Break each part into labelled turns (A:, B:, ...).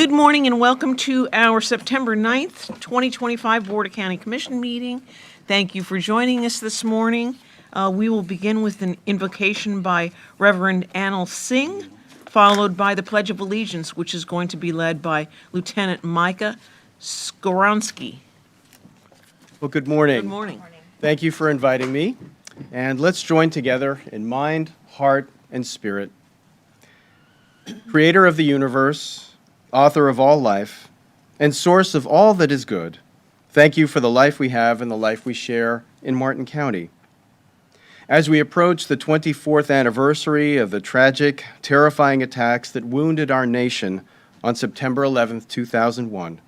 A: Good morning and welcome to our September 9th, 2025 Board of County Commission meeting. Thank you for joining us this morning. We will begin with an invocation by Reverend Anil Singh, followed by the Pledge of Allegiance, which is going to be led by Lieutenant Micah Skoronsky.
B: Well, good morning.
A: Good morning.
B: Thank you for inviting me. And let's join together in mind, heart, and spirit. Creator of the universe, author of all life, and source of all that is good, thank you for the life we have and the life we share in Martin County. As we approach the 24th anniversary of the tragic, terrifying attacks that wounded our nation on September 11th, 2001,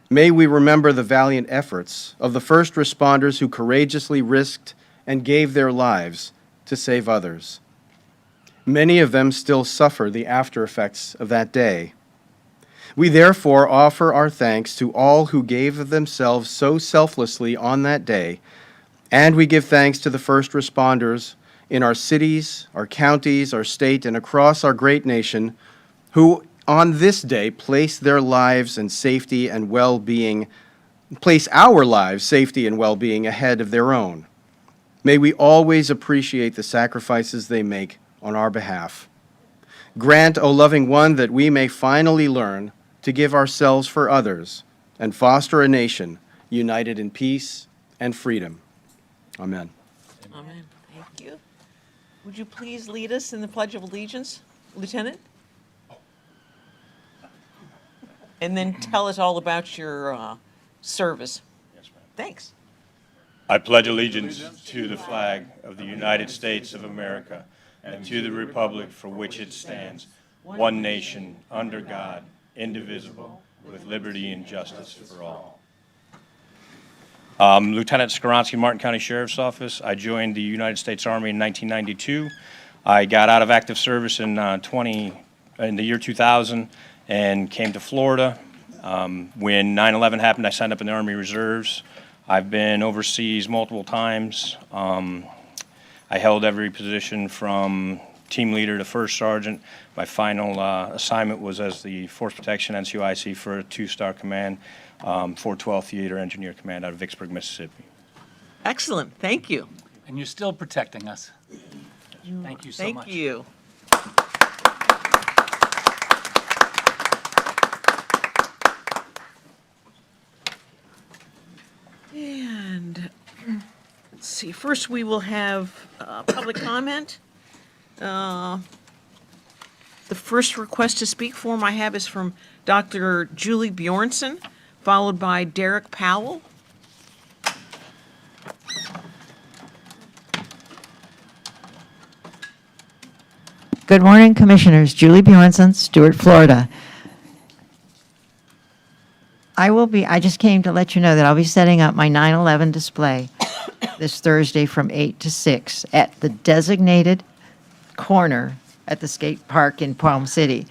B: may we remember the valiant efforts of the first responders who courageously risked and gave their lives to save others. Many of them still suffer the after effects of that day. We therefore offer our thanks to all who gave of themselves so selflessly on that day, and we give thanks to the first responders in our cities, our counties, our state, and across our great nation who on this day place their lives and safety and well-being, place our lives, safety, and well-being ahead of their own. May we always appreciate the sacrifices they make on our behalf. Grant, O loving one, that we may finally learn to give ourselves for others and foster a nation united in peace and freedom. Amen.
A: Amen. Thank you. Would you please lead us in the Pledge of Allegiance, Lieutenant? And then tell us all about your service.
C: Yes, ma'am.
A: Thanks.
C: I pledge allegiance to the flag of the United States of America and to the republic for which it stands, one nation, under God, indivisible, with liberty and justice for all. Lieutenant Skoronsky, Martin County Sheriff's Office. I joined the United States Army in 1992. I got out of active service in the year 2000 and came to Florida. When 9/11 happened, I signed up in the Army Reserves. I've been overseas multiple times. I held every position from team leader to first sergeant. My final assignment was as the Force Protection NCOIC for a 2-star command, 412 Theater Engineer Command out of Vicksburg, Mississippi.
A: Excellent. Thank you.
D: And you're still protecting us. Thank you so much.
A: Thank you. And let's see, first we will have public comment. The first request to speak form I have is from Dr. Julie Bjornson, followed by Derek Powell.
E: Good morning, Commissioners. Julie Bjornson, Stuart, Florida. I just came to let you know that I'll be setting up my 9/11 display this Thursday from 8 to 6 at the designated corner at the skate park in Palm City.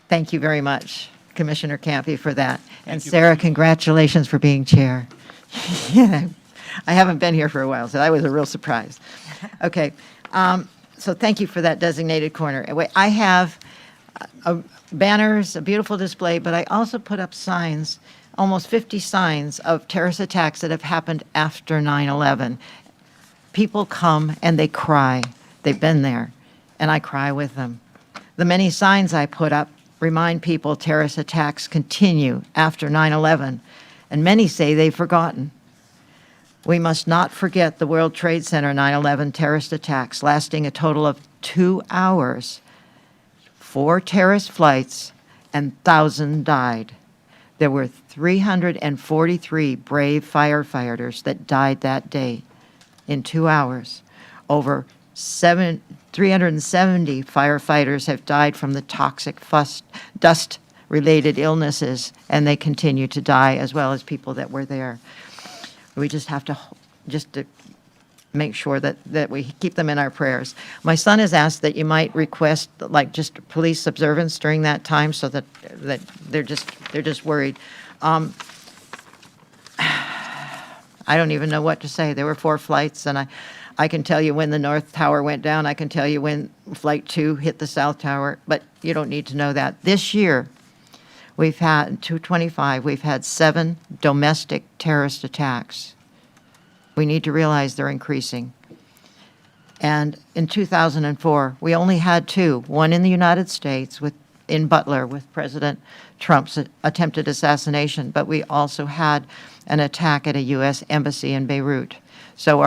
E: Thank you very much, Commissioner Campy, for that. And Sarah, congratulations for being chair. Yeah, I haven't been here for a while, so that was a real surprise. Okay, so thank you for that designated corner. I have banners, a beautiful display, but I also put up signs, almost 50 signs of terrorist attacks that have happened after 9/11. People come and they cry. They've been there, and I cry with them. The many signs I put up remind people terrorist attacks continue after 9/11, and many say they've forgotten. We must not forget the World Trade Center 9/11 terrorist attacks lasting a total of 2 hours. 4 terrorist flights and 1,000 died. There were 343 brave firefighters that died that day in 2 hours. Over 370 firefighters have died from the toxic dust-related illnesses, and they continue to die, as well as people that were there. We just have to make sure that we keep them in our prayers. My son has asked that you might request like just police observance during that time, so that they're just worried. I don't even know what to say. There were 4 flights, and I can tell you when the North Tower went down. I can tell you when Flight 2 hit the South Tower, but you don't need to know that. This year, we've had, 225, we've had 7 domestic terrorist attacks. We need to realize they're increasing. And in 2004, we only had 2, one in the United States in Butler with President Trump's attempted assassination, but we also had an attack at a U.S. embassy in Beirut. So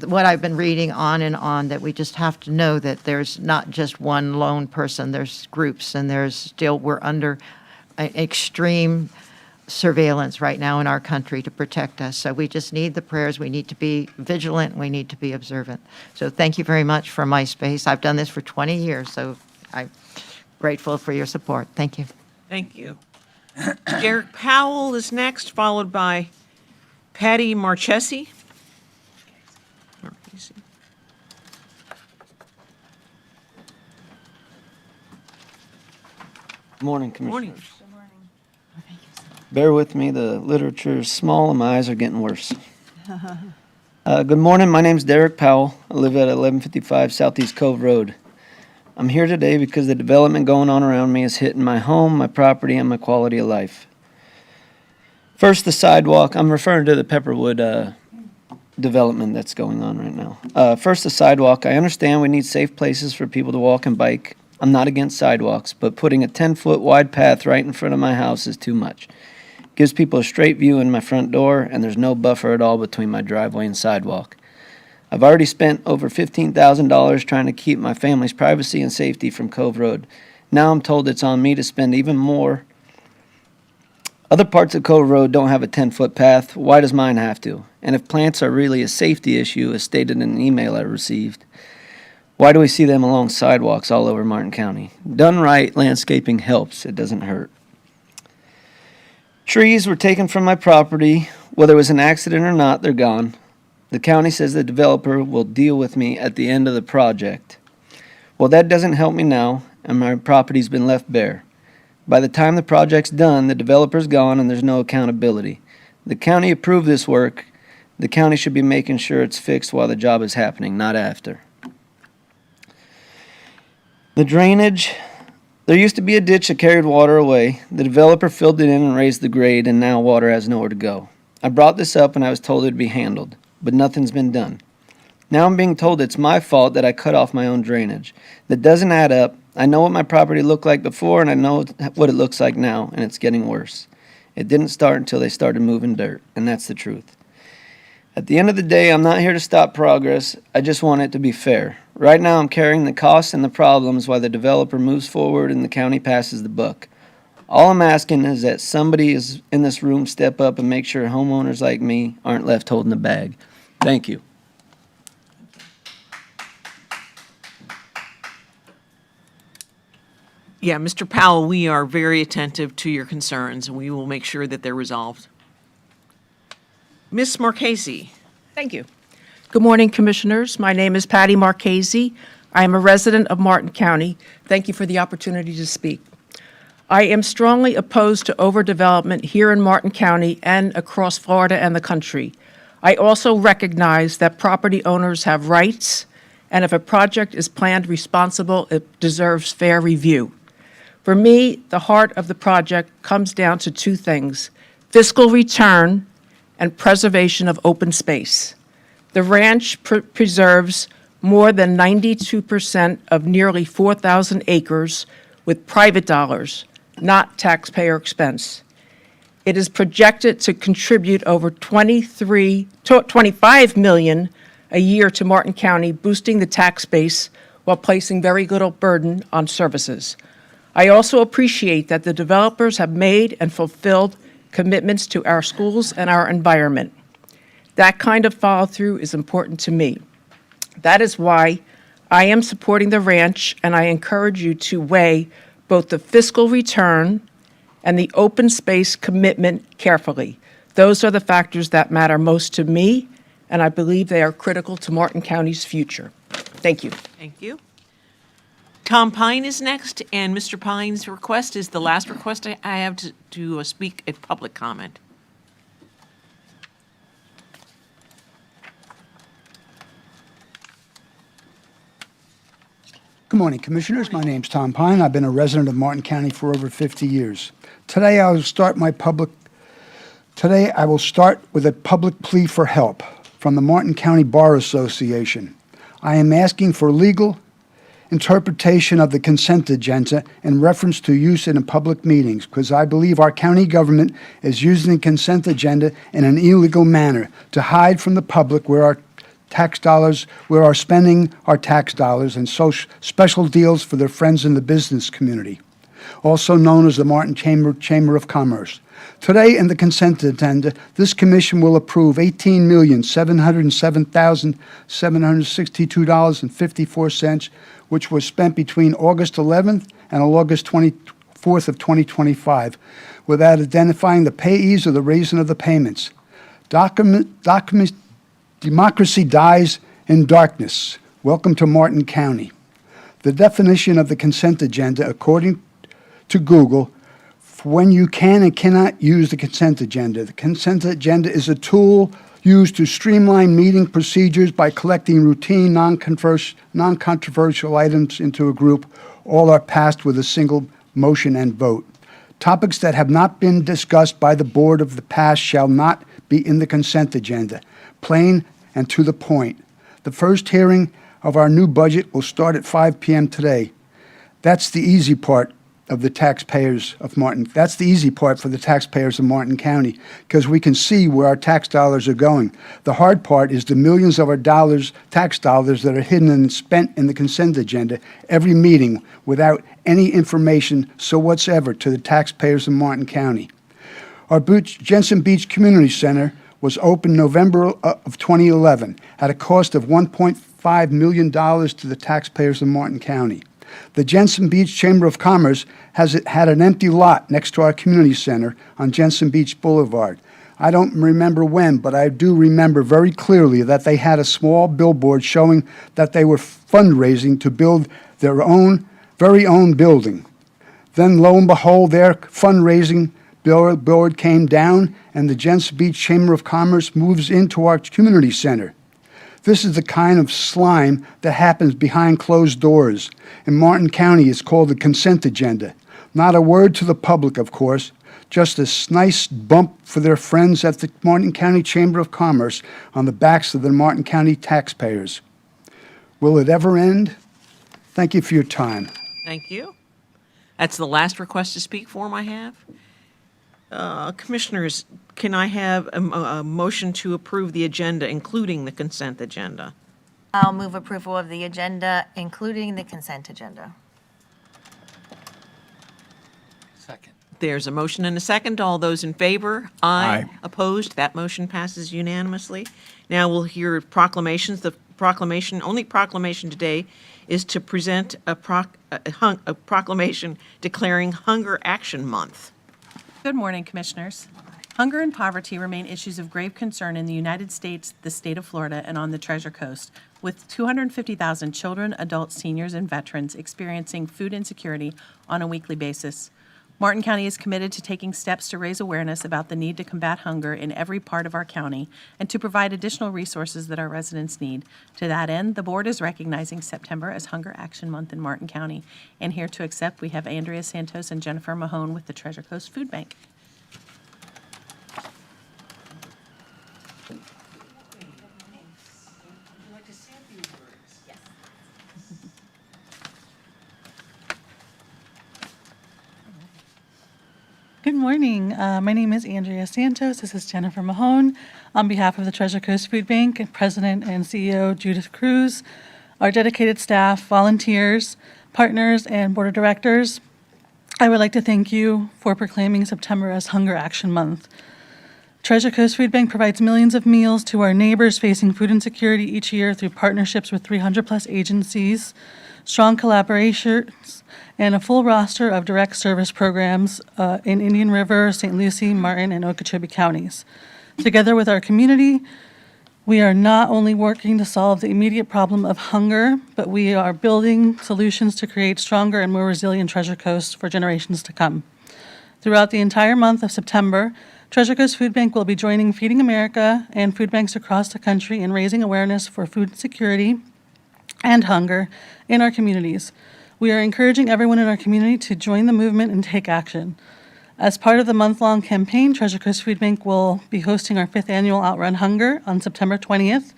E: what I've been reading on and on, that we just have to know that there's not just one lone person, there's groups, and we're under extreme surveillance right now in our country to protect us. So we just need the prayers. We need to be vigilant. We need to be observant. So thank you very much for MySpace. I've done this for 20 years, so I'm grateful for your support. Thank you.
A: Thank you. Derek Powell is next, followed by Patty Marchesi.
F: Good morning, Commissioners.
A: Morning.
F: Bear with me, the literature is small and my eyes are getting worse. Good morning, my name's Derek Powell. I live at 1155 Southeast Cove Road. I'm here today because the development going on around me is hitting my home, my property, and my quality of life. First, the sidewalk. I'm referring to the Pepperwood development that's going on right now. First, the sidewalk. I understand we need safe places for people to walk and bike. I'm not against sidewalks, but putting a 10-foot wide path right in front of my house is too much. Gives people a straight view in my front door, and there's no buffer at all between my driveway and sidewalk. I've already spent over $15,000 trying to keep my family's privacy and safety from Cove Road. Now I'm told it's on me to spend even more. Other parts of Cove Road don't have a 10-foot path. Why does mine have to? And if plants are really a safety issue, as stated in an email I received, why do we see them along sidewalks all over Martin County? Done right, landscaping helps. It doesn't hurt. Trees were taken from my property. Whether it was an accident or not, they're gone. The county says the developer will deal with me at the end of the project. Well, that doesn't help me now, and my property's been left bare. By the time the project's done, the developer's gone and there's no accountability. The county approved this work. The county should be making sure it's fixed while the job is happening, not after. The drainage. There used to be a ditch that carried water away. The developer filled it in and raised the grade, and now water has nowhere to go. I brought this up and I was told it would be handled, but nothing's been done. Now I'm being told it's my fault that I cut off my own drainage. That doesn't add up. I know what my property looked like before, and I know what it looks like now, and it's getting worse. It didn't start until they started moving dirt, and that's the truth. At the end of the day, I'm not here to stop progress. I just want it to be fair. Right now, I'm carrying the costs and the problems while the developer moves forward and the county passes the buck. All I'm asking is that somebody is in this room step up and make sure homeowners like me aren't left holding the bag. Thank you.
A: Yeah, Mr. Powell, we are very attentive to your concerns, and we will make sure that they're resolved. Ms. Marchese.
G: Thank you. Good morning, Commissioners. My name is Patty Marchese. I am a resident of Martin County. Thank you for the opportunity to speak. I am strongly opposed to overdevelopment here in Martin County and across Florida and the country. I also recognize that property owners have rights, and if a project is planned responsible, it deserves fair review. For me, the heart of the project comes down to 2 things: fiscal return and preservation of open space. The ranch preserves more than 92% of nearly 4,000 acres with private dollars, not taxpayer expense. It is projected to contribute over $25 million a year to Martin County, boosting the tax base while placing very little burden on services. I also appreciate that the developers have made and fulfilled commitments to our schools and our environment. That kind of follow-through is important to me. That is why I am supporting the ranch, and I encourage you to weigh both the fiscal return and the open space commitment carefully. Those are the factors that matter most to me, and I believe they are critical to Martin County's future. Thank you.
A: Thank you. Tom Pine is next, and Mr. Pine's request is the last request I have to speak at public comment.
H: Good morning, Commissioners. My name's Tom Pine. I've been a resident of Martin County for over 50 years. Today, I will start with a public plea for help from the Martin County Bar Association. I am asking for legal interpretation of the consent agenda in reference to use in public meetings, because I believe our county government is using the consent agenda in an illegal manner to hide from the public where our spending our tax dollars and special deals for their friends in the business community, also known as the Martin Chamber of Commerce. Today, in the consent agenda, this commission will approve $18,707,762.54, which was spent between August 11th and August 24th of 2025, without identifying the payees or the reason of the payments. Democracy dies in darkness. Welcome to Martin County. The definition of the consent agenda, according to Google, for when you can and cannot use the consent agenda. The consent agenda is a tool used to streamline meeting procedures by collecting routine, non-controversial items into a group. All are passed with a single motion and vote. Topics that have not been discussed by the board of the past shall not be in the consent agenda. Plain and to the point. The first hearing of our new budget will start at 5 p.m. today. That's the easy part of the taxpayers of Martin. That's the easy part for the taxpayers of Martin County, because we can see where our tax dollars are going. The hard part is the millions of our tax dollars that are hidden and spent in the consent agenda every meeting without any information whatsoever to the taxpayers of Martin County. Our Jensen Beach Community Center was opened November of 2011 at a cost of $1.5 million to the taxpayers of Martin County. The Jensen Beach Chamber of Commerce had an empty lot next to our community center on Jensen Beach Boulevard. I don't remember when, but I do remember very clearly that they had a small billboard showing that they were fundraising to build their very own building. Then, lo and behold, their fundraising billboard came down, and the Jensen Beach Chamber of Commerce moves into our community center. This is the kind of slime that happens behind closed doors. In Martin County, it's called the consent agenda. Not a word to the public, of course, just a nice bump for their friends at the Martin County Chamber of Commerce on the backs of the Martin County taxpayers. Will it ever end? Thank you for your time.
A: Thank you. That's the last request to speak form I have. Commissioners, can I have a motion to approve the agenda, including the consent agenda?
I: I'll move approval of the agenda, including the consent agenda.
D: Second.
A: There's a motion and a second. All those in favor? Aye. Opposed? That motion passes unanimously. Now we'll hear proclamations. The only proclamation today is to present a proclamation declaring Hunger Action Month.
J: Good morning, Commissioners. Hunger and poverty remain issues of grave concern in the United States, the state of Florida, and on the Treasure Coast, with 250,000 children, adults, seniors, and veterans experiencing food insecurity on a weekly basis. Martin County is committed to taking steps to raise awareness about the need to combat hunger in every part of our county and to provide additional resources that our residents need. To that end, the board is recognizing September as Hunger Action Month in Martin County. And here to accept, we have Andrea Santos and Jennifer Mahone with the Treasure Coast Food Bank.
K: Good morning. My name is Andrea Santos. This is Jennifer Mahone. On behalf of the Treasure Coast Food Bank, President and CEO Judith Cruz, our dedicated staff, volunteers, partners, and board of directors, I would like to thank you for proclaiming September as Hunger Action Month. Treasure Coast Food Bank provides millions of meals to our neighbors facing food insecurity each year through partnerships with 300-plus agencies, strong collaborations, and a full roster of direct service programs in Indian River, St. Lucie, Martin, and Okeechobee counties. Together with our community, we are not only working to solve the immediate problem of hunger, but we are building solutions to create stronger and more resilient Treasure Coast for generations to come. Throughout the entire month of September, Treasure Coast Food Bank will be joining Feeding America and food banks across the country in raising awareness for food security and hunger in our communities. We are encouraging everyone in our community to join the movement and take action. As part of the month-long campaign, Treasure Coast Food Bank will be hosting our 5th annual Outrun Hunger on September 20th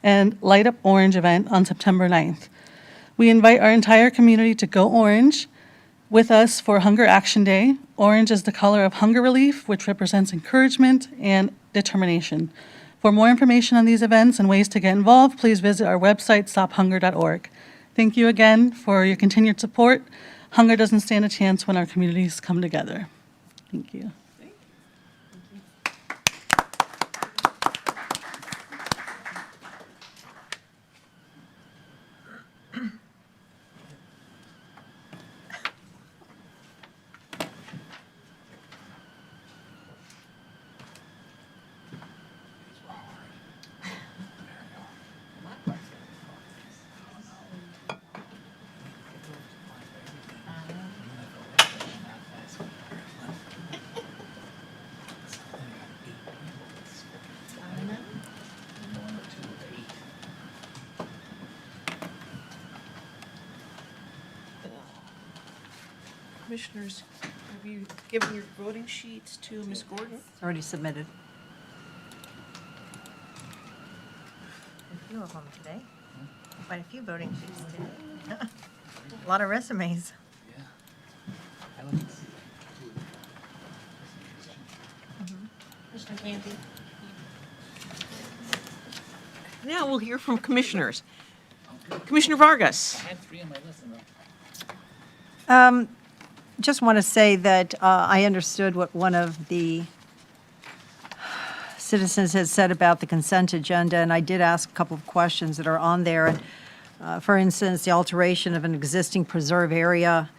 K: and Light Up Orange event on September 9th. We invite our entire community to go orange with us for Hunger Action Day. Orange is the color of hunger relief, which represents encouragement and determination. For more information on these events and ways to get involved, please visit our website, stophunger.org. Thank you again for your continued support. Hunger doesn't stand a chance when our communities come together. Thank you.
A: Commissioners, have you given your voting sheets to Ms. Gordon?
I: Already submitted. A few of them today. Quite a few voting sheets today. A lot of resumes. Mr. Campy.
A: Now we'll hear from commissioners. Commissioner Vargas.
L: Just want to say that I understood what one of the citizens had said about the consent agenda, and I did ask a couple of questions that are on there. For instance, the alteration of an existing preserve area,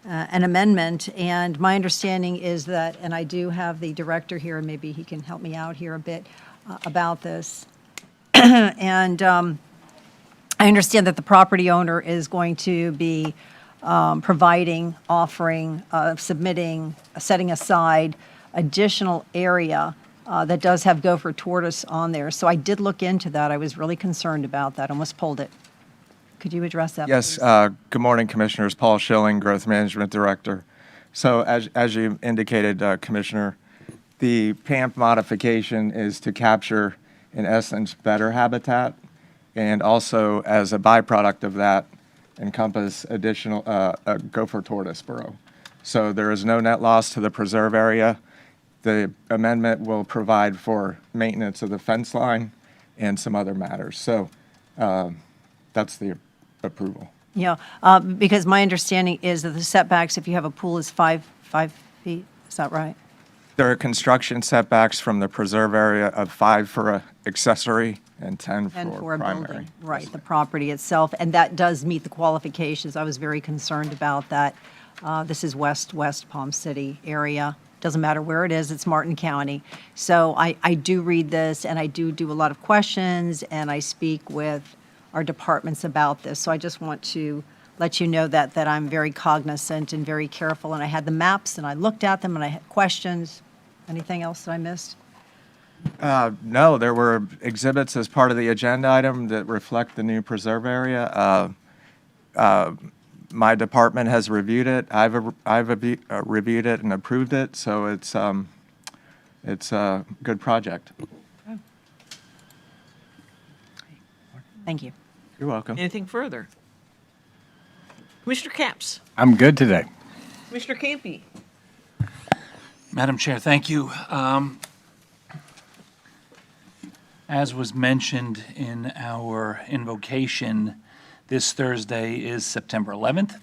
L: an amendment, and my understanding is that, and I do have the director here, and maybe he can help me out here a bit about this. And I understand that the property owner is going to be providing, offering, submitting, setting aside additional area that does have gopher tortoise on there. So I did look into that. I was really concerned about that. Almost pulled it. Could you address that,
M: Yes.
L: please?
M: Good morning, Commissioners. Paul Schilling, Growth Management Director. So as you indicated, Commissioner, the PAMP modification is to capture, in essence, better habitat, and also as a byproduct of that, encompass additional gopher tortoise burrow. So there is no net loss to the preserve area. The amendment will provide for maintenance of the fence line and some other matters. So that's the approval.
L: Yeah, because my understanding is that the setbacks, if you have a pool, is five feet. Is that right?
M: There are construction setbacks from the preserve area of 5 for an accessory and 10
L: And
M: for
L: for a
M: primary.
L: building, right, the property itself, and that does meet the qualifications. I was very concerned about that. This is West Palm City area. Doesn't matter where it is, it's Martin County. So I do read this, and I do a lot of questions, and I speak with our departments about this. So I just want to let you know that I'm very cognizant and very careful, and I had the maps, and I looked at them, and I had questions. Anything else that I missed?
M: No, there were exhibits as part of the agenda item that reflect the new preserve area. My department has reviewed it. I've reviewed it and approved it, so it's a good project.
L: Thank you.
M: You're welcome.
A: Anything further? Commissioner Capps.
N: I'm good today.
A: Commissioner Campy.
D: Madam Chair, thank you. As was mentioned in our invocation, this Thursday is September 11th.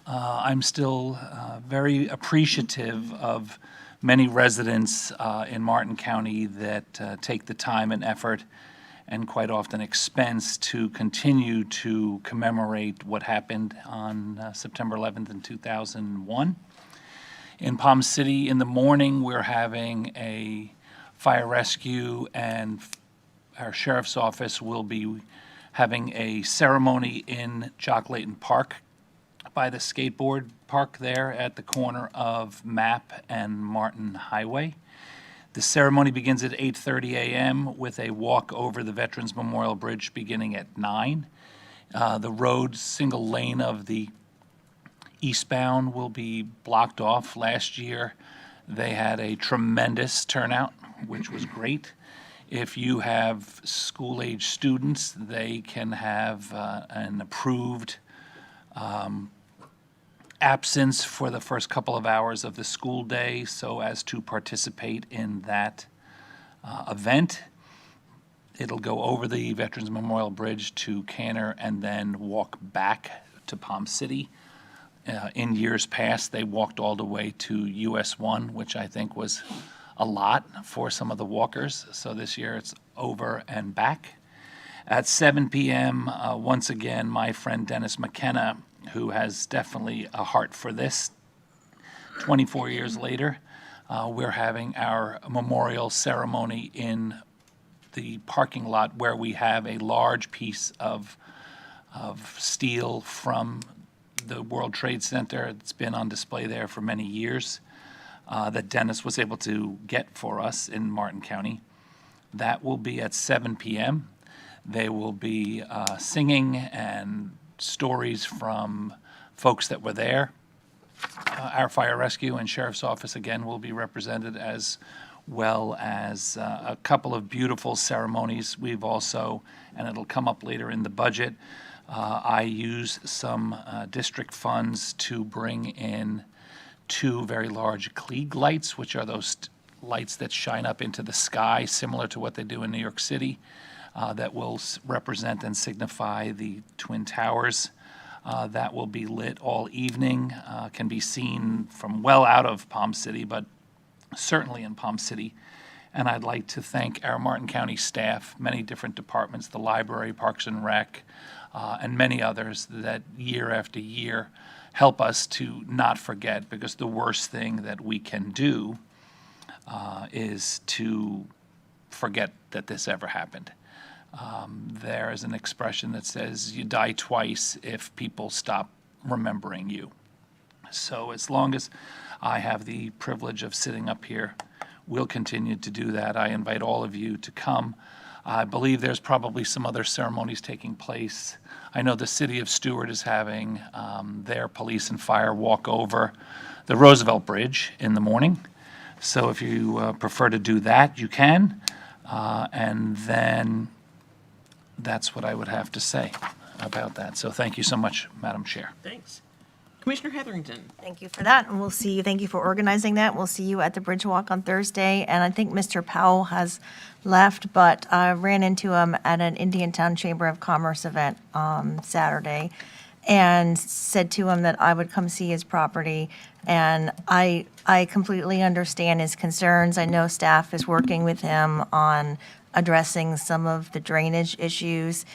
D: I'm still very appreciative of many residents in Martin County that take the time and effort and quite often expense to continue to commemorate what happened on September 11th in 2001. In Palm City, in the morning, we're having a fire rescue, and our sheriff's office will be having a ceremony in Jock Layton Park by the skateboard park there at the corner of Map and Martin Highway. The ceremony begins at 8:30 a.m. with a walk over the Veterans Memorial Bridge beginning at 9. The road, single lane of the eastbound will be blocked off. Last year, they had a tremendous turnout, which was great. If you have school-age students, they can have an approved absence for the first couple of hours of the school day so as to participate in that event. It'll go over the Veterans Memorial Bridge to Canner and then walk back to Palm City. In years past, they walked all the way to US 1, which I think was a lot for some of the walkers. So this year it's over and back. At 7 p.m., once again, my friend Dennis McKenna, who has definitely a heart for this, 24 years later, we're having our memorial ceremony in the parking lot where we have a large piece of steel from the World Trade Center. It's been on display there for many years that Dennis was able to get for us in Martin County. That will be at 7 p.m. They will be singing and stories from folks that were there. Our fire rescue and sheriff's office, again, will be represented, as well as a couple of beautiful ceremonies. We've also, and it'll come up later in the budget, I use some district funds to bring in 2 very large Klieg lights, which are those lights that shine up into the sky, similar to what they do in New York City, that will represent and signify the Twin Towers. That will be lit all evening, can be seen from well out of Palm City, but certainly in Palm City. And I'd like to thank our Martin County staff, many different departments, the library, Parks and Rec, and many others that year after year help us to not forget, because the worst thing that we can do is to forget that this ever happened. There is an expression that says you die twice if people stop remembering you. So as long as I have the privilege of sitting up here, we'll continue to do that. I invite all of you to come. I believe there's probably some other ceremonies taking place. I know the city of Stewart is having their police and fire walk over the Roosevelt Bridge in the morning. So if you prefer to do that, you can. And then that's what I would have to say about that. So thank you so much, Madam Chair.
A: Thanks. Commissioner Hetherington.
I: Thank you for that, and we'll see you. Thank you for organizing that. We'll see you at the Bridge Walk on Thursday, and I think Mr. Powell has left, but I ran into him at an Indiantown Chamber of Commerce event on Saturday and said to him that I would come see his property, and I completely understand his concerns. I know staff is working with him on addressing some of the drainage issues,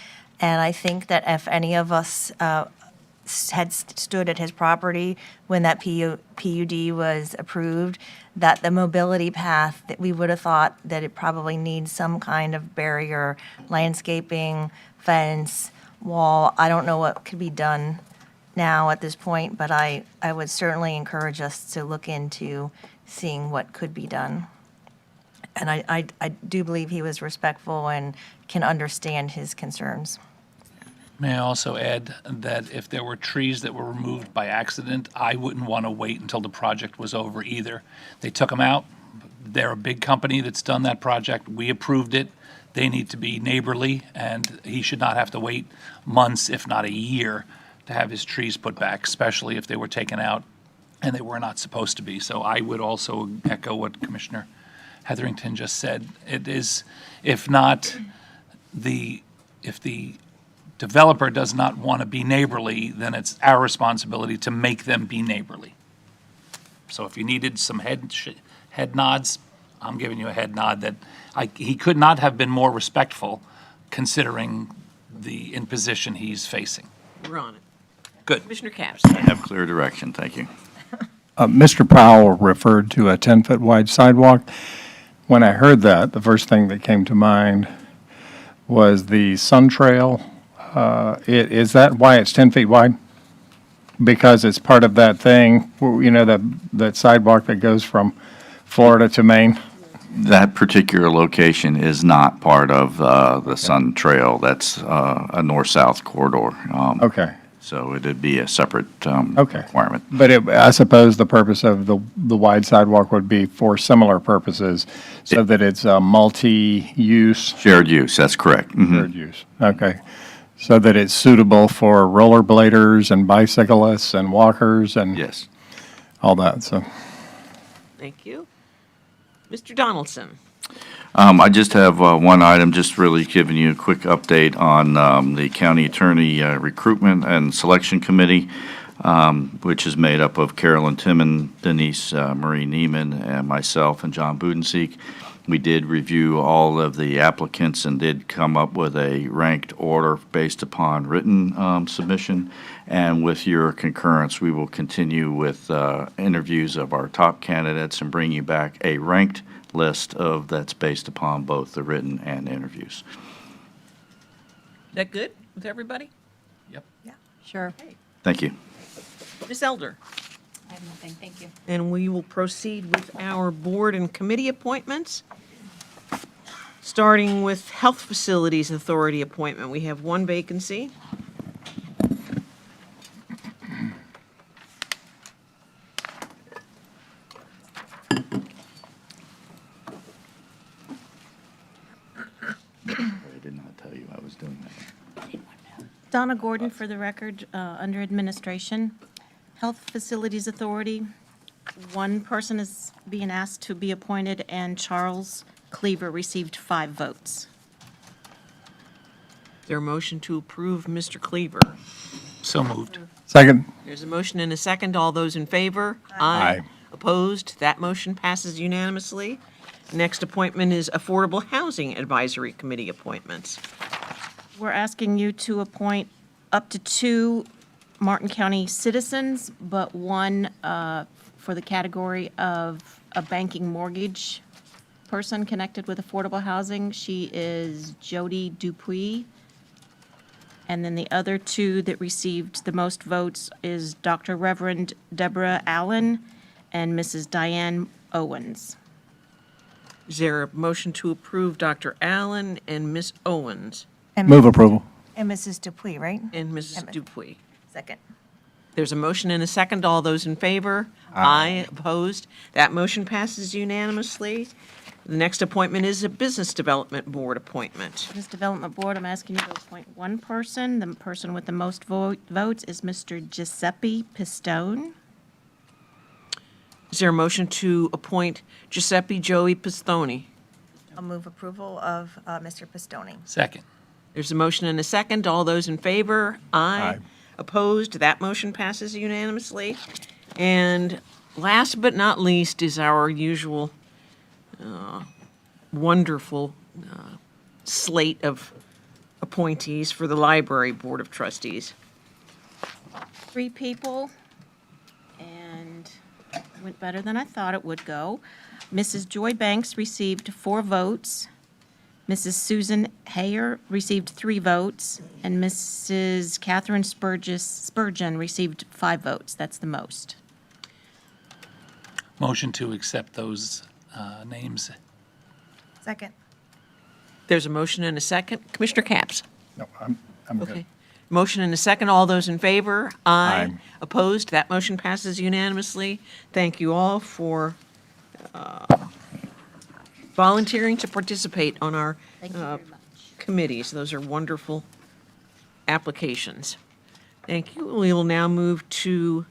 I: and I think that if any of us had stood at his property when that PUD was approved, that the mobility path, that we would have thought that it probably needs some kind of barrier, landscaping, fence, wall. I don't know what could be done now at this point, but I would certainly encourage us to look into seeing what could be done. And I do believe he was respectful and can understand his concerns.
D: May I also add that if there were trees that were removed by accident, I wouldn't want to wait until the project was over either. They took them out. They're a big company that's done that project. We approved it. They need to be neighborly, and he should not have to wait months, if not a year, to have his trees put back, especially if they were taken out and they were not supposed to be. So I would also echo what Commissioner Hetherington just said. It is, if the developer does not want to be neighborly, then it's our responsibility to make them be neighborly. So if you needed some head nods, I'm giving you a head nod that he could not have been more respectful considering the imposition he's facing.
A: We're on it.
D: Good.
A: Commissioner Capps.
N: I have clear direction, thank you.
O: Mr. Powell referred to a 10-foot wide sidewalk. When I heard that, the first thing that came to mind was the Sun Trail. Is that why it's 10 feet wide? Because it's part of that thing, you know, that sidewalk that goes from Florida to Maine?
N: That particular location is not part of the Sun Trail. That's a north-south corridor.
O: Okay.
N: So it'd be a separate
O: Okay.
N: requirement.
O: But I suppose the purpose of the wide sidewalk would be for similar purposes, so that it's a multi-use,
N: Shared use, that's correct. Mhm.
O: shared use. Okay. So that it's suitable for rollerbladers and bicyclists and walkers and
N: Yes.
O: all that, so.
A: Thank you. Mr. Donaldson?
N: I just have one item, just really giving you a quick update on the county attorney recruitment and selection committee, which is made up of Carolyn Timmon, Denise Marie Neiman, and myself and John Budenseek. We did review all of the applicants and did come up with a ranked order based upon written submission. And with your concurrence, we will continue with interviews of our top candidates and bring you back a ranked list of that's based upon both the written and interviews.
A: Is that good with everybody?
L: Sure.
N: Thank you.
A: Ms. Elder?
J: I have nothing, thank you.
A: And we will proceed with our board and committee appointments. Starting with Health Facilities Authority appointment, we have one vacancy.
N: I did not tell you I was doing that.
P: Donna Gordon, for the record, under administration. Health Facilities Authority, one person is being asked to be appointed, and Charles Cleaver received 5 votes.
A: Is there a motion to approve Mr. Cleaver?
D: So moved.
O: Second.
A: There's a motion and a second. All those in favor?
O: Aye.
A: Opposed? That motion passes unanimously. Next appointment is Affordable Housing Advisory Committee appointments.
P: We're asking you to appoint up to 2 Martin County citizens, but one for the category of a banking mortgage person connected with affordable housing. She is Jody Dupuy. And then the other 2 that received the most votes is Dr. Reverend Deborah Allen and Mrs. Diane Owens.
A: Is there a motion to approve Dr. Allen and Ms. Owens
O: Move approval.
I: And Mrs. Dupuy, right?
A: and Mrs. Dupuy?
I: Second.
A: There's a motion and a second. All those in favor? Aye. Opposed? That motion passes unanimously. The next appointment is a Business Development Board appointment.
P: This Development Board, I'm asking you to appoint one person. The person with the most votes is Mr. Giuseppe Pistone.
A: Is there a motion to appoint Giuseppe Joey Pistoni?
I: I'll move approval of Mr. Pistoni.
D: Second.
A: There's a motion and a second. All those in favor? Aye.
O: Aye.
A: Opposed? That motion passes unanimously. And last but not least is our usual wonderful slate of appointees for the Library Board of Trustees.
P: 3 people, and it went better than I thought it would go. Mrs. Joy Banks received 4 votes. Mrs. Susan Hayer received 3 votes, and Mrs. Catherine Spurgeon received 5 votes. That's the most.
D: Motion to accept those names.
I: Second.
A: There's a motion and a second. Commissioner Capps?
O: No, I'm good.
A: Okay. Motion and a second. All those in favor? Aye.
O: Aye.
A: Opposed? That motion passes unanimously. Thank you all for volunteering to participate on our committees. Those are wonderful applications. Thank you. We will now move to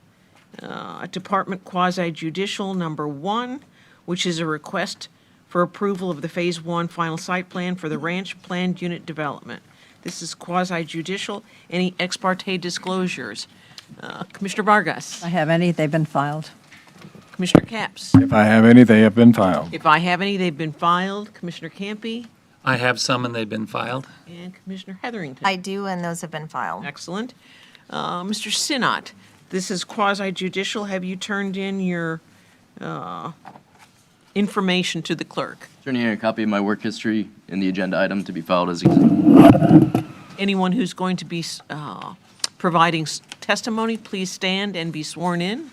A: Department Quasi Judicial Number 1, which is a request for approval of the Phase 1 final site plan for the Ranch Planned Unit Development. This is quasi judicial. Any ex parte disclosures? Commissioner Vargas?
L: I have any, they've been filed.
A: Commissioner Capps?
O: If I have any, they have been filed.
A: If I have any, they've been filed. Commissioner Campy
D: I have some and they've been filed.
A: and Commissioner Heatherington.
I: I do, and those have been filed.
A: Excellent. Mr. Sinot, this is quasi judicial. Have you turned in your information to the clerk?
Q: Turning in a copy of my work history in the agenda item to be filed as exhibit.
A: Anyone who's going to be providing testimony, please stand and be sworn in.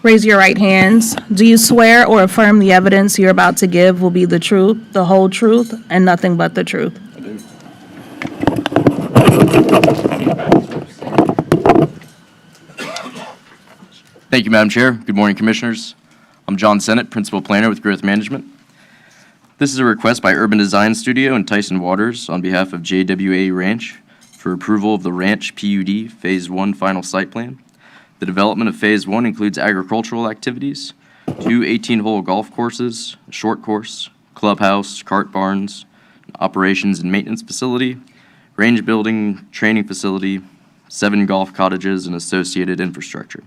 R: Raise your right hands. Do you swear or affirm the evidence you're about to give will be the truth, the whole truth, and nothing but the truth?
Q: I do. Thank you, Madam Chair. Good morning, Commissioners. I'm John Sennett, Principal Planner with Growth Management. This is a request by Urban Design Studio and Tyson Waters on behalf of JWA Ranch for approval of the Ranch PUD Phase 1 final site plan. The development of Phase 1 includes agricultural activities, 2 18-hole golf courses, a short course, clubhouse, cart barns, operations and maintenance facility, range building, training facility, 7 golf cottages, and associated infrastructure.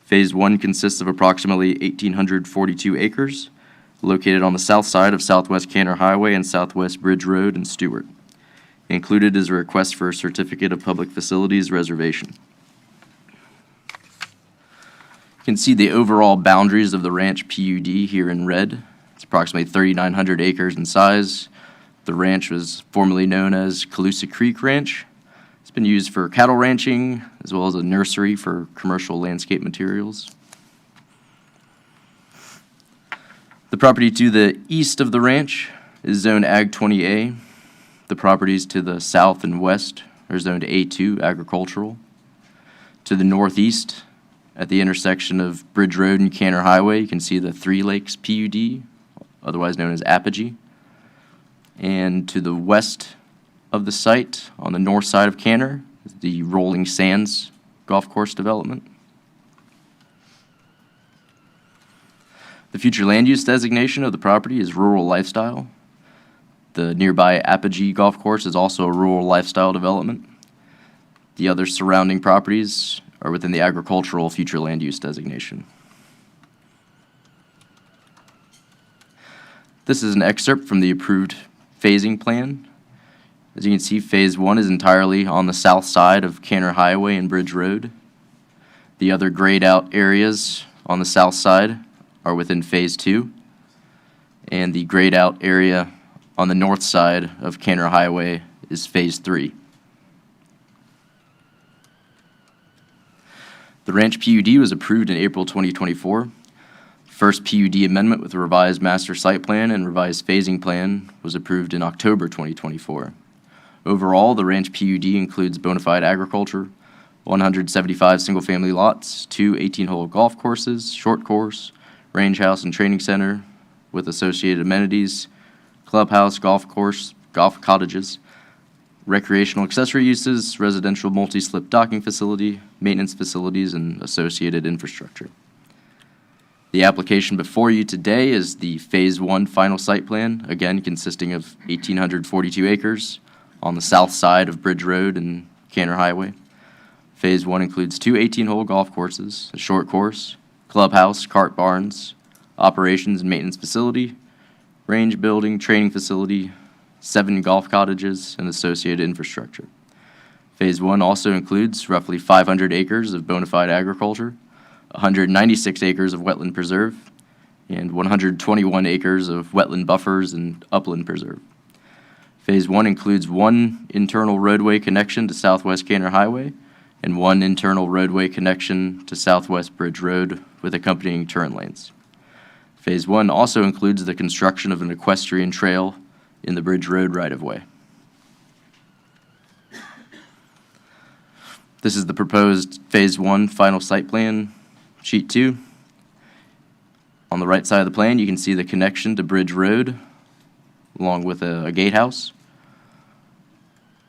Q: Phase 1 consists of approximately 1,842 acres, located on the south side of Southwest Canner Highway and Southwest Bridge Road in Stewart. Included is a request for a certificate of public facilities reservation. You can see the overall boundaries of the ranch PUD here in red. It's approximately 3,900 acres in size. The ranch was formerly known as Colusa Creek Ranch. It's been used for cattle ranching as well as a nursery for commercial landscape materials. The property to the east of the ranch is zoned Ag 20A. The properties to the south and west are zoned A2 agricultural. To the northeast, at the intersection of Bridge Road and Canner Highway, you can see the Three Lakes PUD, otherwise known as Apogee. And to the west of the site, on the north side of Canner, is the Rolling Sands golf course development. The future land use designation of the property is rural lifestyle. The nearby Apogee Golf Course is also a rural lifestyle development. The other surrounding properties are within the agricultural future land use designation. This is an excerpt from the approved phasing plan. As you can see, Phase 1 is entirely on the south side of Canner Highway and Bridge Road. The other grayed out areas on the south side are within Phase 2, and the grayed out area on the north side of Canner Highway is Phase 3. The Ranch PUD was approved in April 2024. First PUD amendment with a revised master site plan and revised phasing plan was approved in October 2024. Overall, the Ranch PUD includes bona fide agriculture, 175 single-family lots, 2 18-hole golf courses, short course, range house and training center with associated amenities, clubhouse, golf course, golf cottages, recreational accessory uses, residential multi-slip docking facility, maintenance facilities, and associated infrastructure. The application before you today is the Phase 1 final site plan, again consisting of 1,842 acres on the south side of Bridge Road and Canner Highway. Phase 1 includes 2 18-hole golf courses, a short course, clubhouse, cart barns, operations and maintenance facility, range building, training facility, 7 golf cottages, and associated infrastructure. Phase 1 also includes roughly 500 acres of bona fide agriculture, 196 acres of wetland preserve, and 121 acres of wetland buffers and upland preserve. Phase 1 includes 1 internal roadway connection to Southwest Canner Highway and 1 internal roadway connection to Southwest Bridge Road with accompanying turn lanes. Phase 1 also includes the construction of an equestrian trail in the Bridge Road right-of-way. This is the proposed Phase 1 final site plan, Sheet 2. On the right side of the plan, you can see the connection to Bridge Road, along with a gatehouse.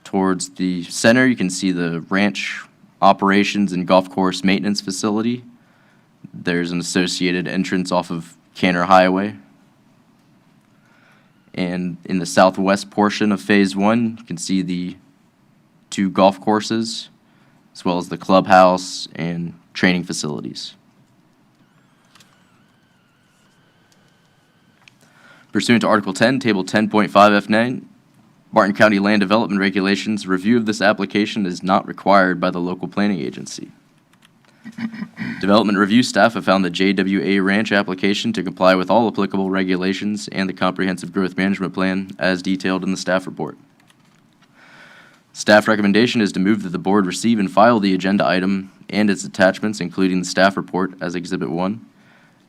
Q: Towards the center, you can see the ranch operations and golf course maintenance facility. There's an associated entrance off of Canner Highway. And in the southwest portion of Phase 1, you can see the 2 golf courses, as well as the clubhouse and training facilities. Pursuant to Article 10, Table 10.5 F9, Martin County Land Development Regulations, review of this application is not required by the local planning agency. Development review staff have found the JWA Ranch application to comply with all applicable regulations and the Comprehensive Growth Management Plan as detailed in the staff report. Staff recommendation is to move that the board receive and file the agenda item and its attachments, including the staff report as Exhibit 1,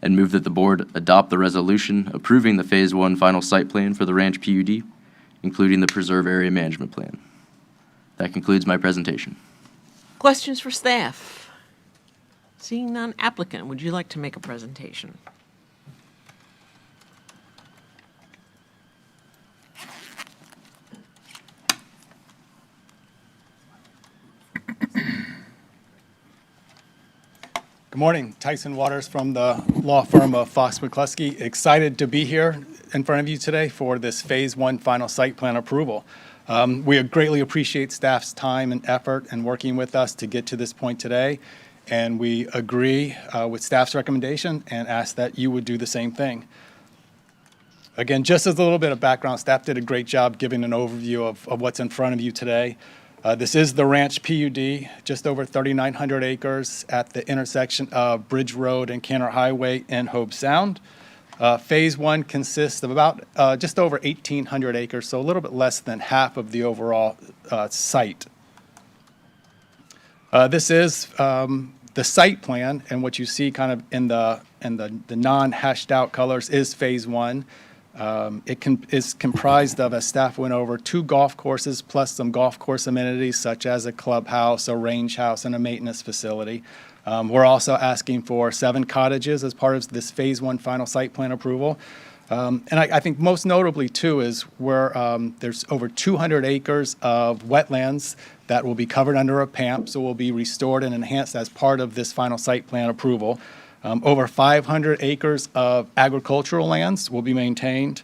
Q: and move that the board adopt the resolution approving the Phase 1 final site plan for the Ranch PUD, including the Preserve Area Management Plan. That concludes my presentation.
A: Questions for staff? Seeing none, applicant, would you like to make a presentation?
S: Good morning. Tyson Waters from the law firm of Fox McCluskey. Excited to be here in front of you today for this Phase 1 final site plan approval. We greatly appreciate staff's time and effort in working with us to get to this point today, and we agree with staff's recommendation and ask that you would do the same thing. Again, just as a little bit of background, staff did a great job giving an overview of what's in front of you today. This is the Ranch PUD, just over 3,900 acres at the intersection of Bridge Road and Canner Highway in Hobe Sound. Phase 1 consists of about just over 1,800 acres, so a little bit less than half of the overall site. This is the site plan, and what you see kind of in the non-hashed out colors is Phase 1. Is comprised of, as staff went over, 2 golf courses plus some golf course amenities such as a clubhouse, a range house, and a maintenance facility. We're also asking for 7 cottages as part of this Phase 1 final site plan approval. And I think most notably, too, is where there's over 200 acres of wetlands that will be covered under a PAMP, so will be restored and enhanced as part of this final site plan approval. Over 500 acres of agricultural lands will be maintained,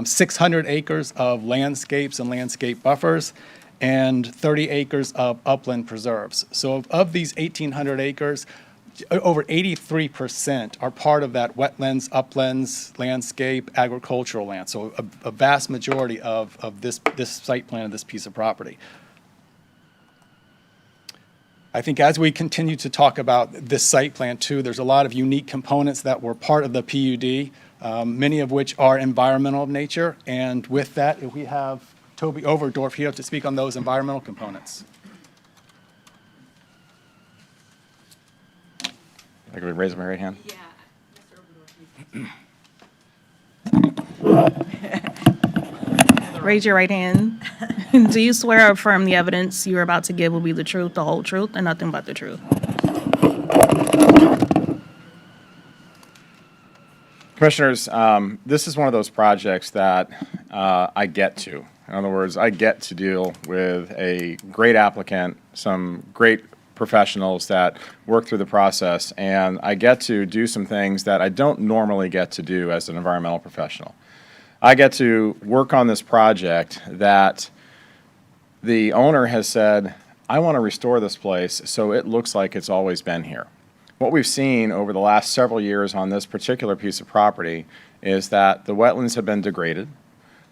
S: 600 acres of landscapes and landscape buffers, and 30 acres of upland preserves. So of these 1,800 acres, over 83% are part of that wetlands, uplands, landscape, agricultural land. So a vast majority of this site plan of this piece of property. I think as we continue to talk about this site plan too, there's a lot of unique components that were part of the PUD, many of which are environmental of nature. And with that, if we have Toby Overdorf here to speak on those environmental components.
T: I could raise my right hand.
R: Raise your right hand. Do you swear or affirm the evidence you are about to give will be the truth, the whole truth, and nothing but the truth?
T: Commissioners, this is one of those projects that I get to. In other words, I get to deal with a great applicant, some great professionals that work through the process, and I get to do some things that I don't normally get to do as an environmental professional. I get to work on this project that the owner has said, I want to restore this place so it looks like it's always been here. What we've seen over the last several years on this particular piece of property is that the wetlands have been degraded.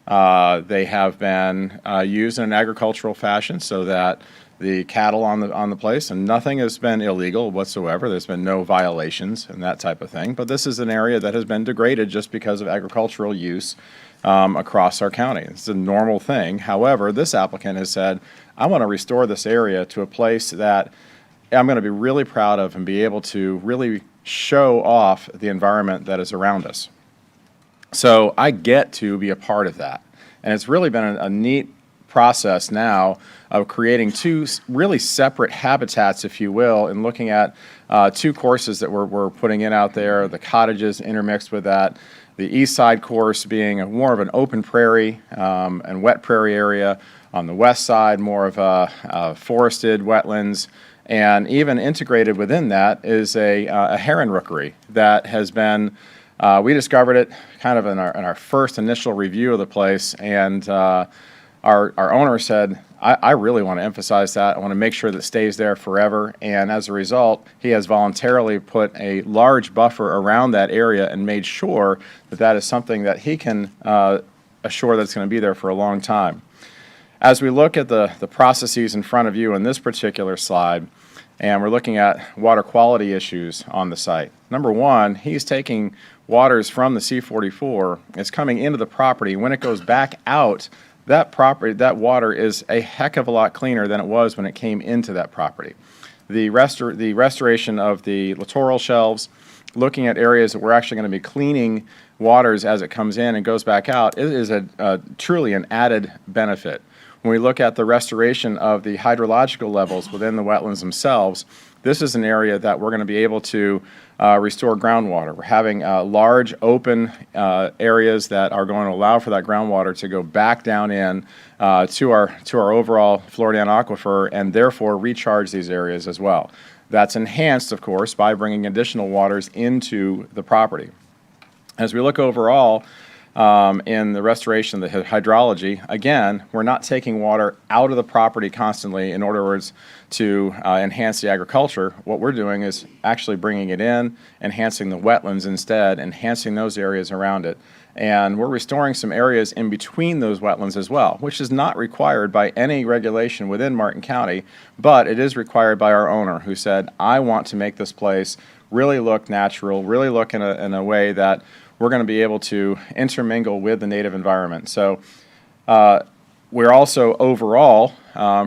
T: They have been used in an agricultural fashion so that the cattle on the place, and nothing has been illegal whatsoever. There's been no violations and that type of thing. But this is an area that has been degraded just because of agricultural use across our county. It's a normal thing. However, this applicant has said, I want to restore this area to a place that I'm going to be really proud of and be able to really show off the environment that is around us. So I get to be a part of that. And it's really been a neat process now of creating 2 really separate habitats, if you will, and looking at 2 courses that we're putting in out there, the cottages intermixed with that, the east side course being more of an open prairie and wet prairie area, on the west side more of a forested wetlands, and even integrated within that is a heron rookery that has been, we discovered it kind of in our first initial review of the place, and our owner said, I really want to emphasize that. I want to make sure that it stays there forever. And as a result, he has voluntarily put a large buffer around that area and made sure that that is something that he can assure that's going to be there for a long time. As we look at the processes in front of you in this particular slide, and we're looking at water quality issues on the site. Number one, he's taking waters from the C-44. It's coming into the property. When it goes back out, that water is a heck of a lot cleaner than it was when it came into that property. the restoration of the littoral shelves, looking at areas that we're actually going to be cleaning waters as it comes in and goes back out, it is truly an added benefit. When we look at the restoration of the hydrological levels within the wetlands themselves, this is an area that we're going to be able to restore groundwater. We're having large open areas that are going to allow for that groundwater to go back down in to our overall Floridan aquifer and therefore recharge these areas as well. That's enhanced, of course, by bringing additional waters into the property. As we look overall in the restoration of the hydrology, again, we're not taking water out of the property constantly in order to enhance the agriculture. What we're doing is actually bringing it in, enhancing the wetlands instead, enhancing those areas around it. And we're restoring some areas in between those wetlands as well, which is not required by any regulation within Martin County, but it is required by our owner who said, I want to make this place really look natural, really look in a way that we're going to be able to intermingle with the native environment. So we're also overall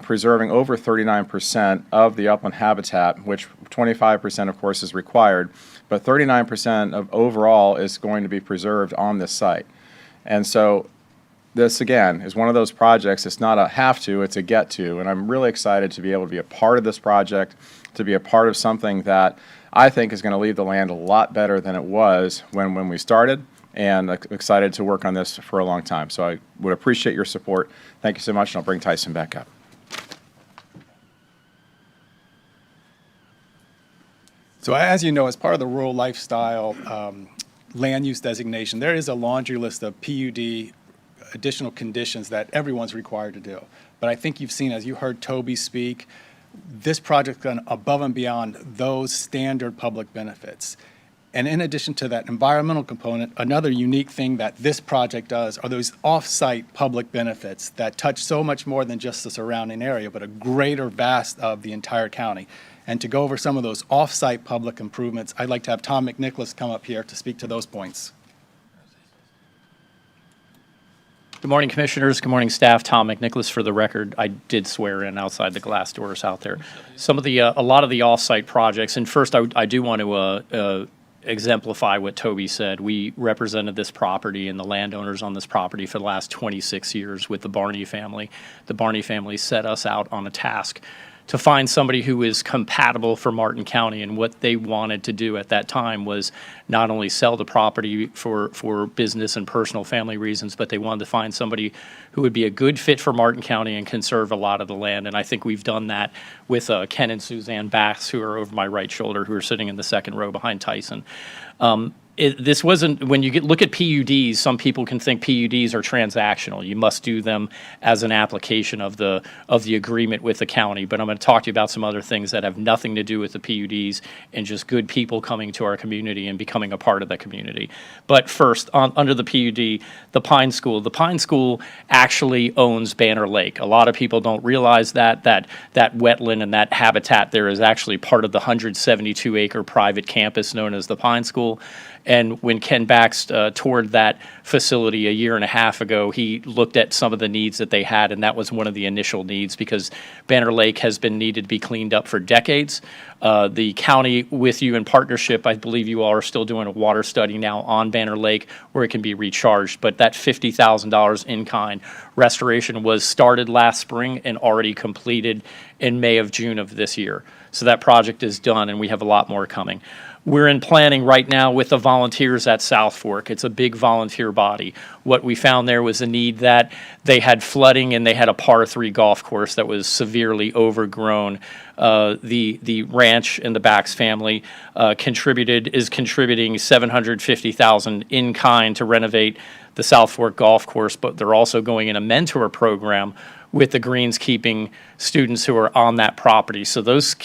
T: preserving over 39% of the upland habitat, which 25% of course is required, but 39% of overall is going to be preserved on this site. And so this again is one of those projects, it's not a have to, it's a get to, and I'm really excited to be able to be a part of this project, to be a part of something that I think is going to leave the land a lot better than it was when we started, and excited to work on this for a long time. So I would appreciate your support. Thank you so much, and I'll bring Tyson back up.
S: So as you know, as part of the rural lifestyle land use designation, there is a laundry list of PUD additional conditions that everyone's required to do. But I think you've seen, as you heard Toby speak, this project gone above and beyond those standard public benefits. And in addition to that environmental component, another unique thing that this project does are those off-site public benefits that touch so much more than just the surrounding area, but a greater vast of the entire county. And to go over some of those off-site public improvements, I'd like to have Tom McNicholas come up here to speak to those points.
U: Good morning, Commissioners. Good morning, staff. Tom McNicholas for the record. I did swear in outside the glass doors out there. Some of the, a lot of the off-site projects, and first I do want to exemplify what Toby said. We represented this property and the landowners on this property for the last 26 years with the Barney family. The Barney family set us out on a task to find somebody who is compatible for Martin County, and what they wanted to do at that time was not only sell the property for business and personal family reasons, but they wanted to find somebody who would be a good fit for Martin County and conserve a lot of the land. And I think we've done that with Ken and Suzanne Bass, who are over my right shoulder, who are sitting in the second row behind Tyson. This wasn't, when you look at PUDs, some people can think PUDs are transactional. You must do them as an application of the agreement with the county. But I'm going to talk to you about some other things that have nothing to do with the PUDs and just good people coming to our community and becoming a part of the community. But first, under the PUD, the Pine School. The Pine School actually owns Banner Lake. A lot of people don't realize that wetland and that habitat there is actually part of the 172-acre private campus known as the Pine School. And when Ken Bax toured that facility a year and a half ago, he looked at some of the needs that they had, and that was one of the initial needs because Banner Lake has been needed to be cleaned up for decades. The county, with you in partnership, I believe you all are still doing a water study now on Banner Lake where it can be recharged. But that $50,000 in kind restoration was started last spring and already completed in May of June of this year. So that project is done, and we have a lot more coming. We're in planning right now with the volunteers at South Fork. It's a big volunteer body. What we found there was a need that they had flooding and they had a par 3 golf course that was severely overgrown. The ranch and the Bax family is contributing $750,000 in kind to renovate the South Fork golf course, but they're also going in a mentor program with the greenskeeping students who are on that property. So those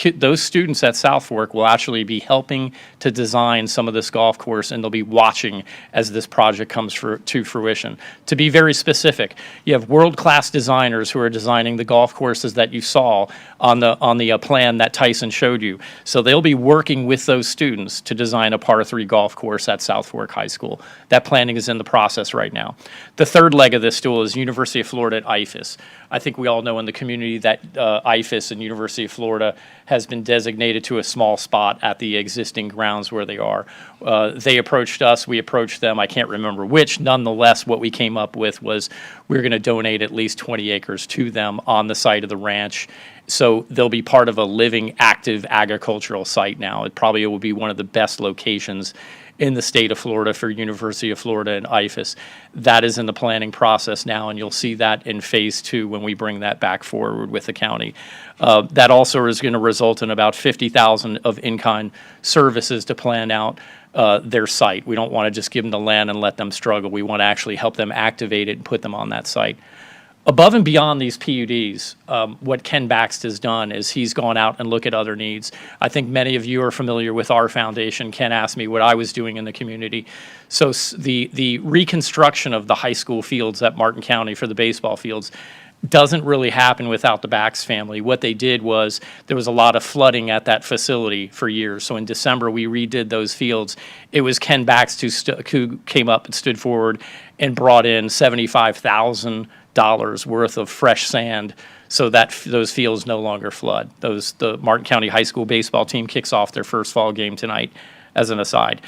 U: students at South Fork will actually be helping to design some of this golf course, and they'll be watching as this project comes to fruition. To be very specific, you have world-class designers who are designing the golf courses that you saw on the plan that Tyson showed you. So they'll be working with those students to design a par 3 golf course at South Fork High School. That planning is in the process right now. The third leg of this stool is University of Florida at IFAS. I think we all know in the community that IFAS and University of Florida has been designated to a small spot at the existing grounds where they are. They approached us, we approached them, I can't remember which. Nonetheless, what we came up with was we're going to donate at least 20 acres to them on the site of the ranch. So they'll be part of a living, active agricultural site now. It probably will be one of the best locations in the state of Florida for University of Florida and IFAS. That is in the planning process now, and you'll see that in phase 2 when we bring that back forward with the county. That also is going to result in about $50,000 of in-kind services to plan out their site. We don't want to just give them the land and let them struggle. We want to actually help them activate it and put them on that site. Above and beyond these PUDs, what Ken Baxt has done is he's gone out and looked at other needs. I think many of you are familiar with our foundation. Ken asked me what I was doing in the community. So the reconstruction of the high school fields at Martin County for the baseball fields doesn't really happen without the Bax family. What they did was there was a lot of flooding at that facility for years. So in December, we redid those fields. It was Ken Bax who came up and stood forward and brought in $75,000 worth of fresh sand so that those fields no longer flood. The Martin County High School baseball team kicks off their first fall game tonight, as an aside.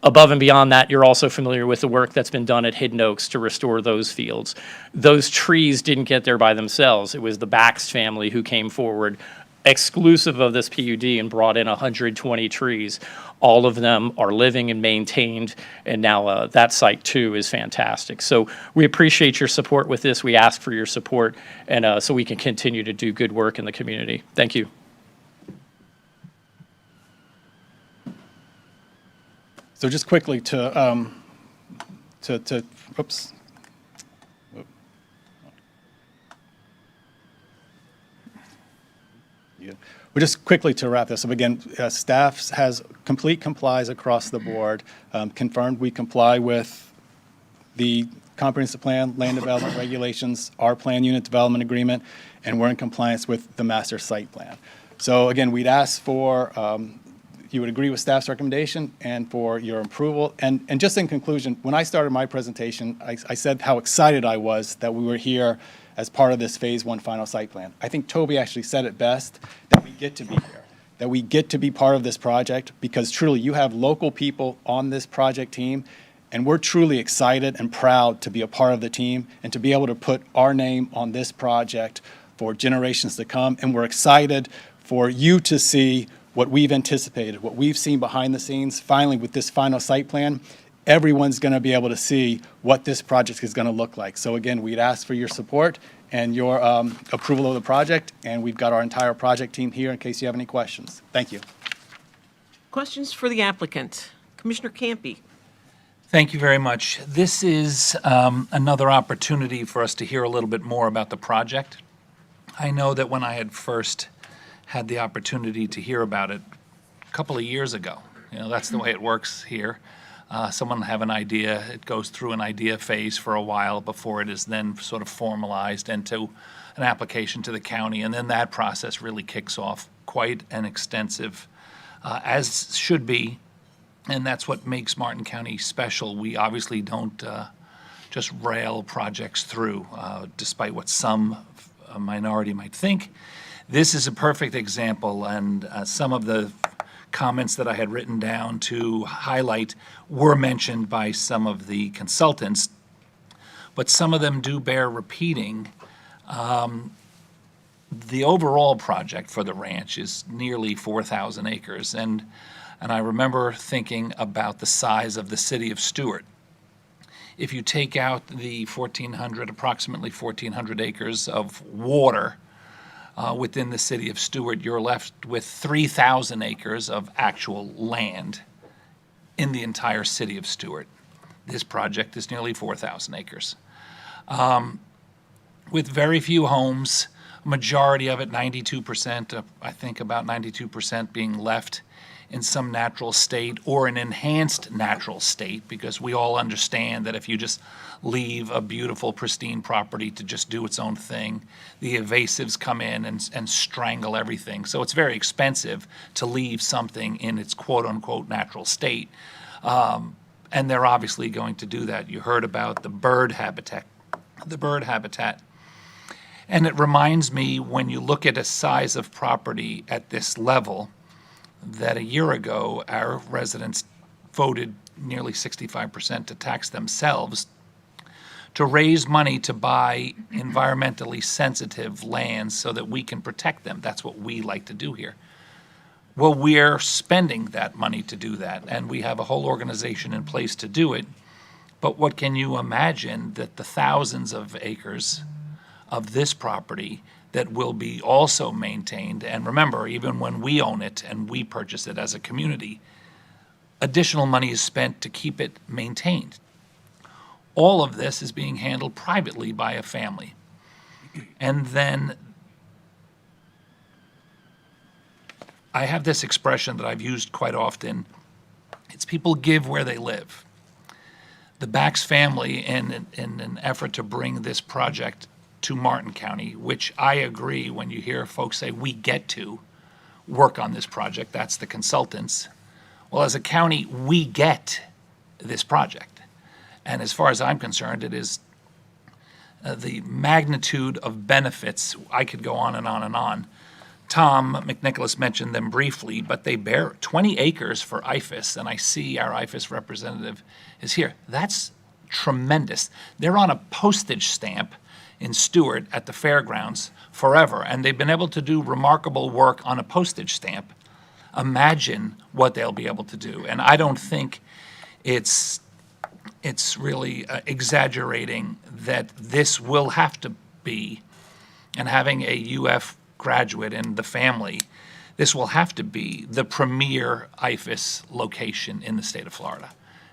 U: Above and beyond that, you're also familiar with the work that's been done at Hidden Oaks to restore those fields. Those trees didn't get there by themselves. It was the Bax family who came forward, exclusive of this PUD, and brought in 120 trees. All of them are living and maintained, and now that site too is fantastic. So we appreciate your support with this. We ask for your support, and so we can continue to do good work in the community. Thank you.
S: So just quickly to oops. Yeah. Well, just quickly to wrap this up, again, staff has complete complies across the board, confirmed we comply with the comprehensive plan, land development regulations, our plan unit development agreement, and we're in compliance with the master site plan. So again, we'd ask for, you would agree with staff's recommendation and for your approval. And just in conclusion, when I started my presentation, I said how excited I was that we were here as part of this phase 1 final site plan. I think Toby actually said it best, that we get to be here, that we get to be part of this project, because truly you have local people on this project team, and we're truly excited and proud to be a part of the team and to be able to put our name on this project for generations to come. And we're excited for you to see what we've anticipated, what we've seen behind the scenes. Finally, with this final site plan, everyone's going to be able to see what this project is going to look like. So again, we'd ask for your support and your approval of the project, and we've got our entire project team here in case you have any questions. Thank you.
A: Questions for the applicant? Commissioner Campy.
D: Thank you very much. This is another opportunity for us to hear a little bit more about the project. I know that when I had first had the opportunity to hear about it a couple of years ago, that's the way it works here. Someone will have an idea, it goes through an idea phase for a while before it is then sort of formalized into an application to the county, and then that process really kicks off. Quite an extensive, as should be, and that's what makes Martin County special. We obviously don't just rail projects through, despite what some minority might think. This is a perfect example, and some of the comments that I had written down to highlight were mentioned by some of the consultants, but some of them do bear repeating. The overall project for the ranch is nearly 4,000 acres, and I remember thinking about the size of the city of Stuart. If you take out the approximately 1,400 acres of water within the city of Stuart, you're left with 3,000 acres of actual land in the entire city of Stuart. This project is nearly 4,000 acres. With very few homes, majority of it, 92%, I think about 92% being left in some natural state or an enhanced natural state, because we all understand that if you just leave a beautiful, pristine property to just do its own thing, the invasives come in and strangle everything. So it's very expensive to leave something in its quote-unquote natural state. And they're obviously going to do that. You heard about the bird habitat. And it reminds me, when you look at a size of property at this level, that a year ago, our residents voted nearly 65% to tax themselves to raise money to buy environmentally sensitive lands so that we can protect them. That's what we like to do here. Well, we're spending that money to do that, and we have a whole organization in place to do it. But what can you imagine that the thousands of acres of this property that will be also maintained, and remember, even when we own it and we purchase it as a community, additional money is spent to keep it maintained. All of this is being handled privately by a family. And then I have this expression that I've used quite often. It's people give where they live. The Bax family, in an effort to bring this project to Martin County, which I agree when you hear folks say we get to work on this project, that's the consultants. Well, as a county, we get this project. And as far as I'm concerned, it is the magnitude of benefits. I could go on and on and on. Tom McNicholas mentioned them briefly, but they bear 20 acres for IFAS, and I see our IFAS representative is here. That's tremendous. They're on a postage stamp in Stewart at the fairgrounds forever, and they've been able to do remarkable work on a postage stamp. Imagine what they'll be able to do. And I don't think it's really exaggerating that this will have to be, and having a UF graduate in the family, this will have to be the premier IFAS location in the state of Florida.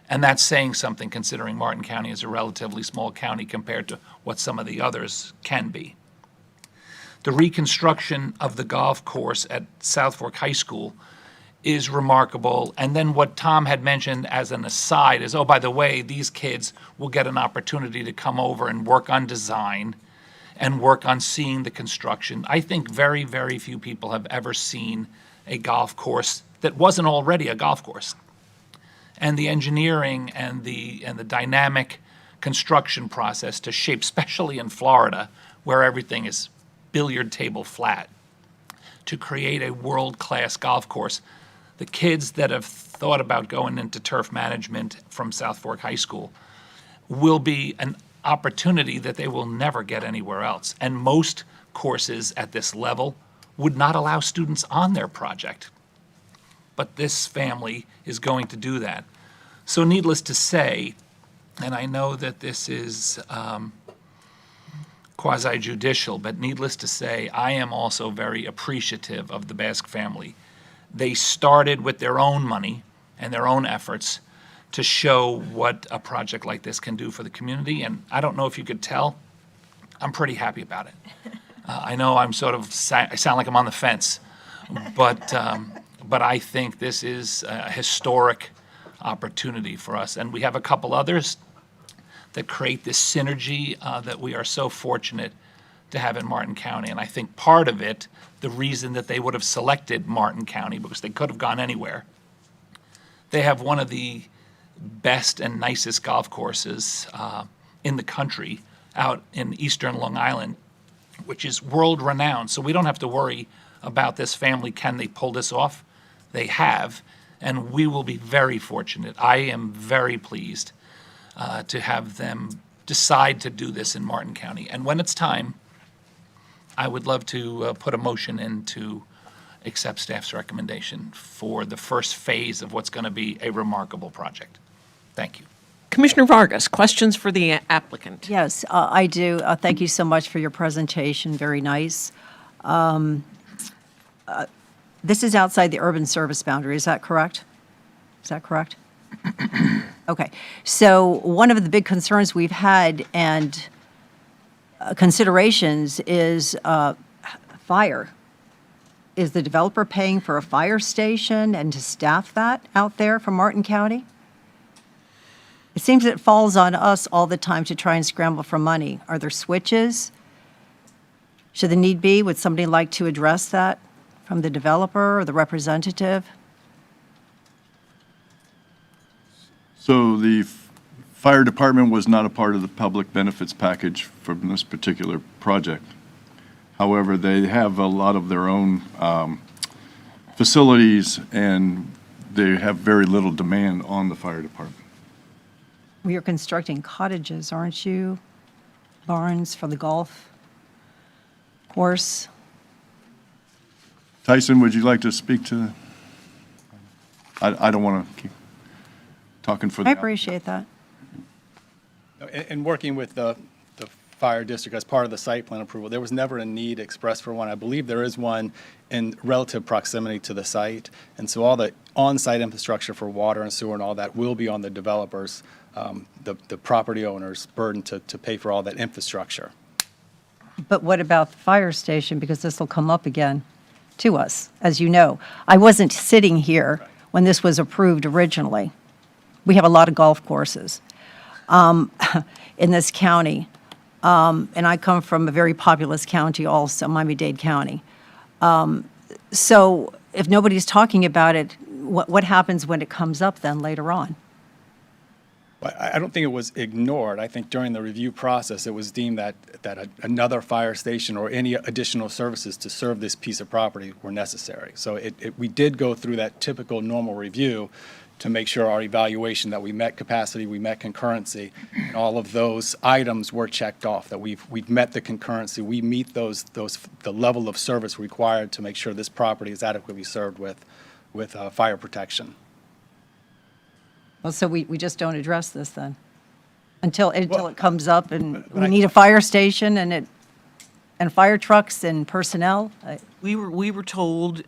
D: And that's saying something, considering Martin County is a relatively small county compared to what some of the others can be. The reconstruction of the golf course at South Fork High School is remarkable. And then what Tom had mentioned as an aside is, oh, by the way, these kids will get an opportunity to come over and work on design and work on seeing the construction. I think very, very few people have ever seen a golf course that wasn't already a golf course. And the engineering and the dynamic construction process to shape, especially in Florida, where everything is billiard table flat, to create a world-class golf course. The kids that have thought about going into turf management from South Fork High School will be an opportunity that they will never get anywhere else. And most courses at this level would not allow students on their project. But this family is going to do that. So needless to say, and I know that this is quasi-judicial, but needless to say, I am also very appreciative of the Basque family. They started with their own money and their own efforts to show what a project like this can do for the community. And I don't know if you could tell, I'm pretty happy about it. I know I'm I sound like I'm on the fence, but I think this is a historic opportunity for us. And we have a couple others that create this synergy that we are so fortunate to have in Martin County. And I think part of it, the reason that they would have selected Martin County, because they could have gone anywhere, they have one of the best and nicest golf courses in the country out in eastern Long Island, which is world-renowned. So we don't have to worry about this family. Can they pull this off? They have, and we will be very fortunate. I am very pleased to have them decide to do this in Martin County. And when it's time, I would love to put a motion in to accept staff's recommendation for the first phase of what's going to be a remarkable project. Thank you.
A: Commissioner Vargas, questions for the applicant?
L: Yes, I do. Thank you so much for your presentation. Very nice. This is outside the urban service boundary. Is that correct? Is that correct? Okay. So one of the big concerns we've had and considerations is fire. Is the developer paying for a fire station and to staff that out there from Martin County? It seems it falls on us all the time to try and scramble for money. Are there switches? Should the need be, would somebody like to address that from the developer or the representative?
B: So the fire department was not a part of the public benefits package from this particular project. However, they have a lot of their own facilities, and they have very little demand on the fire department.
L: Well, you're constructing cottages, aren't you? Barns for the golf course?
B: Tyson, would you like to speak to? I don't want to keep talking for the.
L: I appreciate that.
S: In working with the fire district as part of the site plan approval, there was never a need expressed for one. I believe there is one in relative proximity to the site. And so all the on-site infrastructure for water and sewer and all that will be on the developers, the property owners' burden to pay for all that infrastructure.
L: But what about the fire station? Because this will come up again to us, as you know. I wasn't sitting here when this was approved originally. We have a lot of golf courses in this county. And I come from a very populous county also, Miami-Dade County. So if nobody's talking about it, what happens when it comes up then later on?
S: I don't think it was ignored. I think during the review process, it was deemed that another fire station or any additional services to serve this piece of property were necessary. So we did go through that typical normal review to make sure our evaluation that we met capacity, we met concurrency, and all of those items were checked off, that we've met the concurrency, we meet the level of service required to make sure this property is adequately served with fire protection.
L: Well, so we just don't address this then? Until it comes up and we need a fire station and fire trucks and personnel?
A: We were told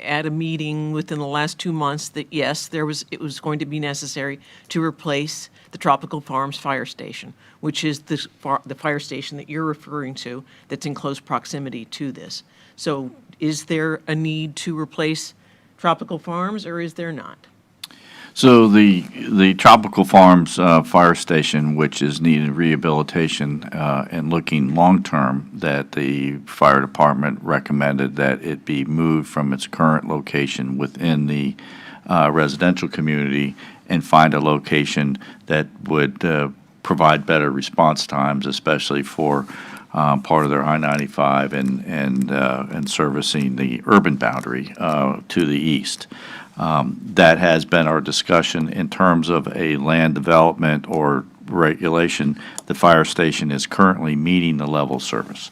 A: at a meeting within the last 2 months that yes, it was going to be necessary to replace the Tropical Farms Fire Station, which is the fire station that you're referring to that's in close proximity to this. So is there a need to replace Tropical Farms, or is there not?
N: So the Tropical Farms Fire Station, which is needing rehabilitation and looking long-term, that the fire department recommended that it be moved from its current location within the residential community and find a location that would provide better response times, especially for part of their I-95 and servicing the urban boundary to the east. That has been our discussion in terms of a land development or regulation. The fire station is currently meeting the level of service.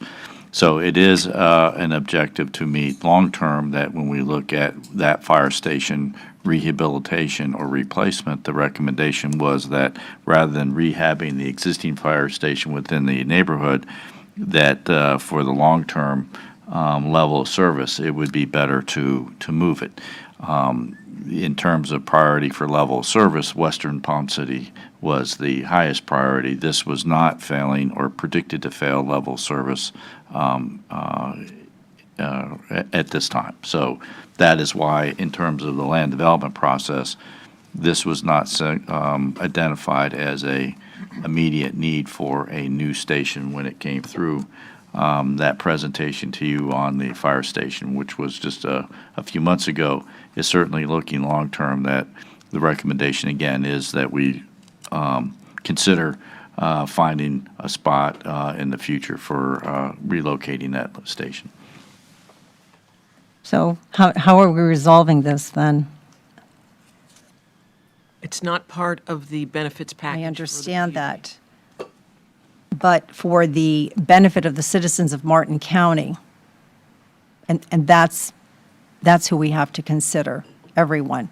N: So it is an objective to meet long-term that when we look at that fire station rehabilitation or replacement, the recommendation was that rather than rehabbing the existing fire station within the neighborhood, that for the long-term level of service, it would be better to move it. In terms of priority for level of service, Western Palm City was the highest priority. This was not failing or predicted to fail level of service at this time. So that is why, in terms of the land development process, this was not identified as a immediate need for a new station when it came through that presentation to you on the fire station, which was just a few months ago, is certainly looking long-term that the recommendation, again, is that we consider finding a spot in the future for relocating that station.
L: So how are we resolving this then?
A: It's not part of the benefits package.
L: I understand that. But for the benefit of the citizens of Martin County, and that's who we have to consider, everyone.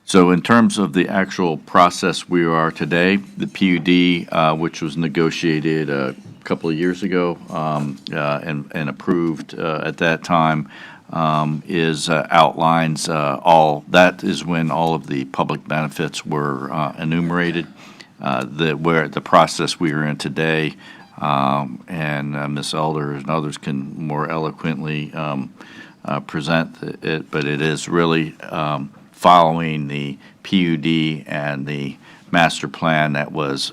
N: So in terms of the actual process we are today, the PUD, which was negotiated a couple of years ago and approved at that time, outlines all, that is when all of the public benefits were enumerated. The process we are in today, and Ms. Elder and others can more eloquently present it, but it is really following the PUD and the master plan that was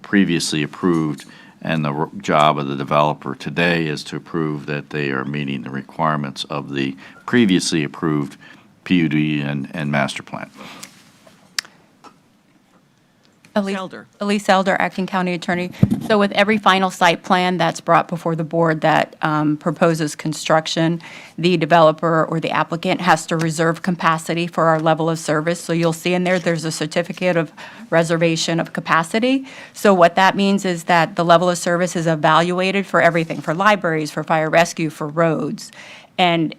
N: previously approved, and the job of the developer today is to prove that they are meeting the requirements of the previously approved PUD and master plan.
C: Elise Elder, Acting County Attorney. So with every final site plan that's brought before the board that proposes construction, the developer or the applicant has to reserve capacity for our level of service. So you'll see in there, there's a certificate of reservation of capacity. So what that means is that the level of service is evaluated for everything, for libraries, for fire rescue, for roads. And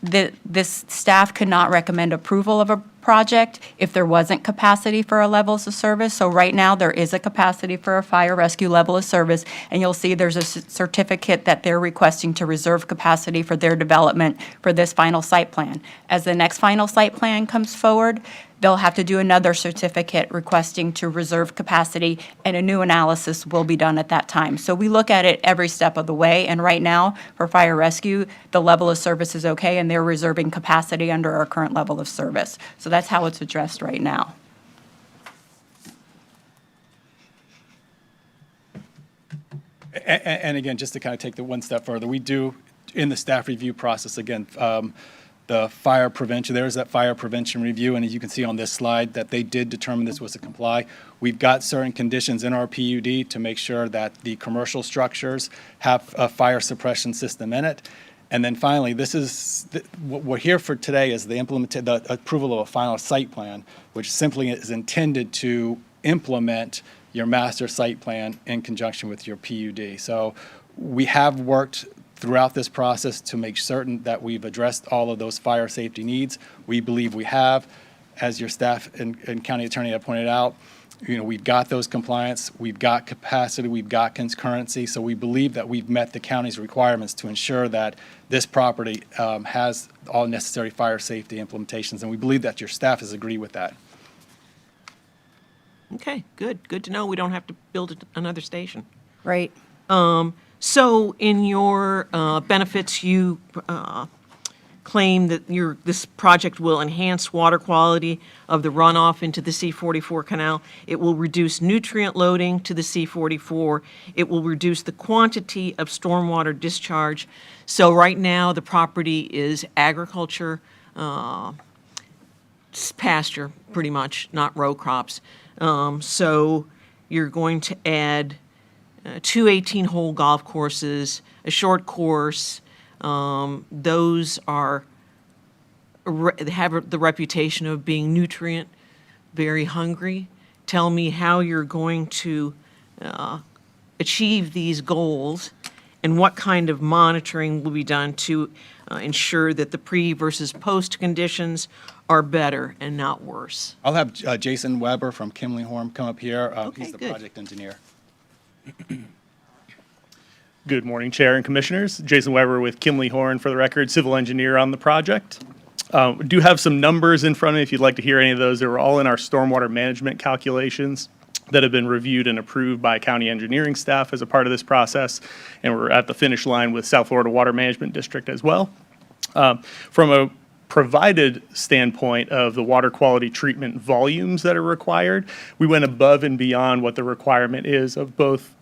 C: this staff could not recommend approval of a project if there wasn't capacity for our levels of service. So right now, there is a capacity for a fire rescue level of service, and you'll see there's a certificate that they're requesting to reserve capacity for their development for this final site plan. As the next final site plan comes forward, they'll have to do another certificate requesting to reserve capacity, and a new analysis will be done at that time. So we look at it every step of the way, and right now, for fire rescue, the level of service is okay, and they're reserving capacity under our current level of service. So that's how it's addressed right now.
S: And again, just to kind of take the one step further, we do, in the staff review process, again, the fire prevention, there's that fire prevention review, and as you can see on this slide, that they did determine this was a comply. We've got certain conditions in our PUD to make sure that the commercial structures have a fire suppression system in it. And then finally, what we're here for today is the approval of a final site plan, which simply is intended to implement your master site plan in conjunction with your PUD. So we have worked throughout this process to make certain that we've addressed all of those fire safety needs. We believe we have. As your staff and county attorney have pointed out, we've got those compliance, we've got capacity, we've got concurrency. So we believe that we've met the county's requirements to ensure that this property has all necessary fire safety implementations. And we believe that your staff has agreed with that.
A: Okay, good. Good to know we don't have to build another station.
L: Right.
A: So in your benefits, you claim that this project will enhance water quality of the runoff into the C-44 canal. It will reduce nutrient loading to the C-44. It will reduce the quantity of stormwater discharge. So right now, the property is agriculture, pasture, pretty much, not row crops. So you're going to add 2 18-hole golf courses, a short course. Those have the reputation of being nutrient very hungry. Tell me how you're going to achieve these goals and what kind of monitoring will be done to ensure that the pre versus post conditions are better and not worse.
S: I'll have Jason Weber from Kimley Horn come up here. He's the
A: good.
S: project engineer.
V: Good morning, Chair and Commissioners. Jason Weber with Kimley Horn, for the record, civil engineer on the project. We do have some numbers in front of me if you'd like to hear any of those. They were all in our stormwater management calculations that have been reviewed and approved by county engineering staff as a part of this process, and we're at the finish line with South Florida Water Management District as well. From a provided standpoint of the water quality treatment volumes that are required, we went above and beyond what the requirement is of both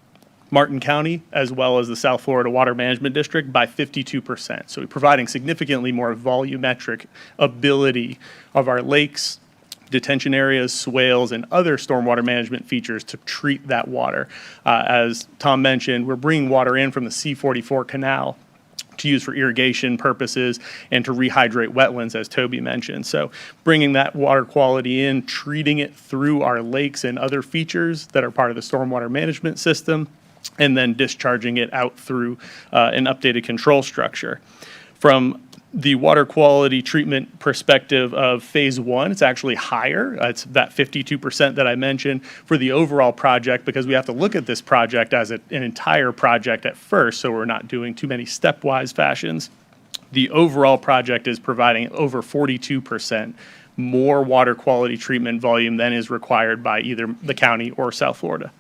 V: Martin County as well as the South Florida Water Management District by 52%. So we're providing significantly more volumetric ability of our lakes, detention areas, swales, and other stormwater management features to treat that water. As Tom mentioned, we're bringing water in from the C-44 canal to use for irrigation purposes and to rehydrate wetlands, as Toby mentioned. So bringing that water quality in, treating it through our lakes and other features that are part of the stormwater management system, and then discharging it out through an updated control structure. From the water quality treatment perspective of phase one, it's actually higher. It's that 52% that I mentioned for the overall project, because we have to look at this project as an entire project at first, so we're not doing too many stepwise fashions. The overall project is providing over 42% more water quality treatment volume than is required by either the county or South Florida.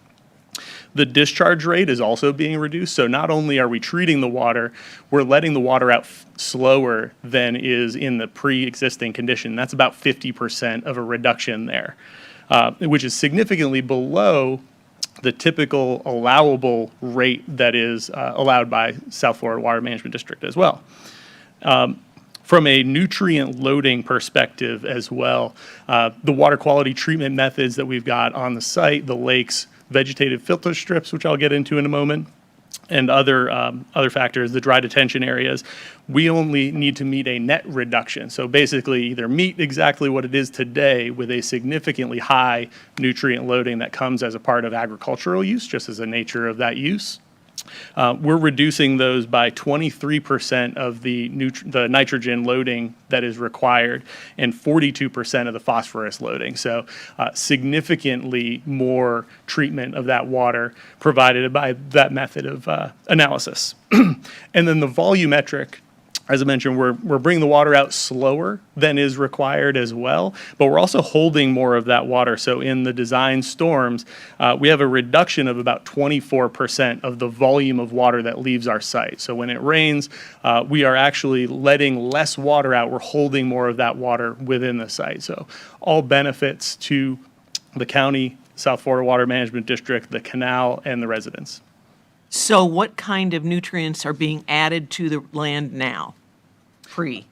V: The discharge rate is also being reduced. So not only are we treating the water, we're letting the water out slower than is in the pre-existing condition. That's about 50% of a reduction there, which is significantly below the typical allowable rate that is allowed by South Florida Water Management District as well. From a nutrient loading perspective as well, the water quality treatment methods that we've got on the site, the lakes, vegetative filter strips, which I'll get into in a moment, and other factors, the dry detention areas, we only need to meet a net reduction. So basically either meet exactly what it is today with a significantly high nutrient loading that comes as a part of agricultural use, just as a nature of that use. We're reducing those by 23% of the nitrogen loading that is required and 42% of the phosphorus loading. So significantly more treatment of that water provided by that method of analysis. And then the volumetric, as I mentioned, we're bringing the water out slower than is required as well, but we're also holding more of that water. So in the design storms, we have a reduction of about 24% of the volume of water that leaves our site. So when it rains, we are actually letting less water out. We're holding more of that water within the site. So all benefits to the county, South Florida Water Management District, the canal, and the residents.
A: So what kind of nutrients are being added to the land now, pre?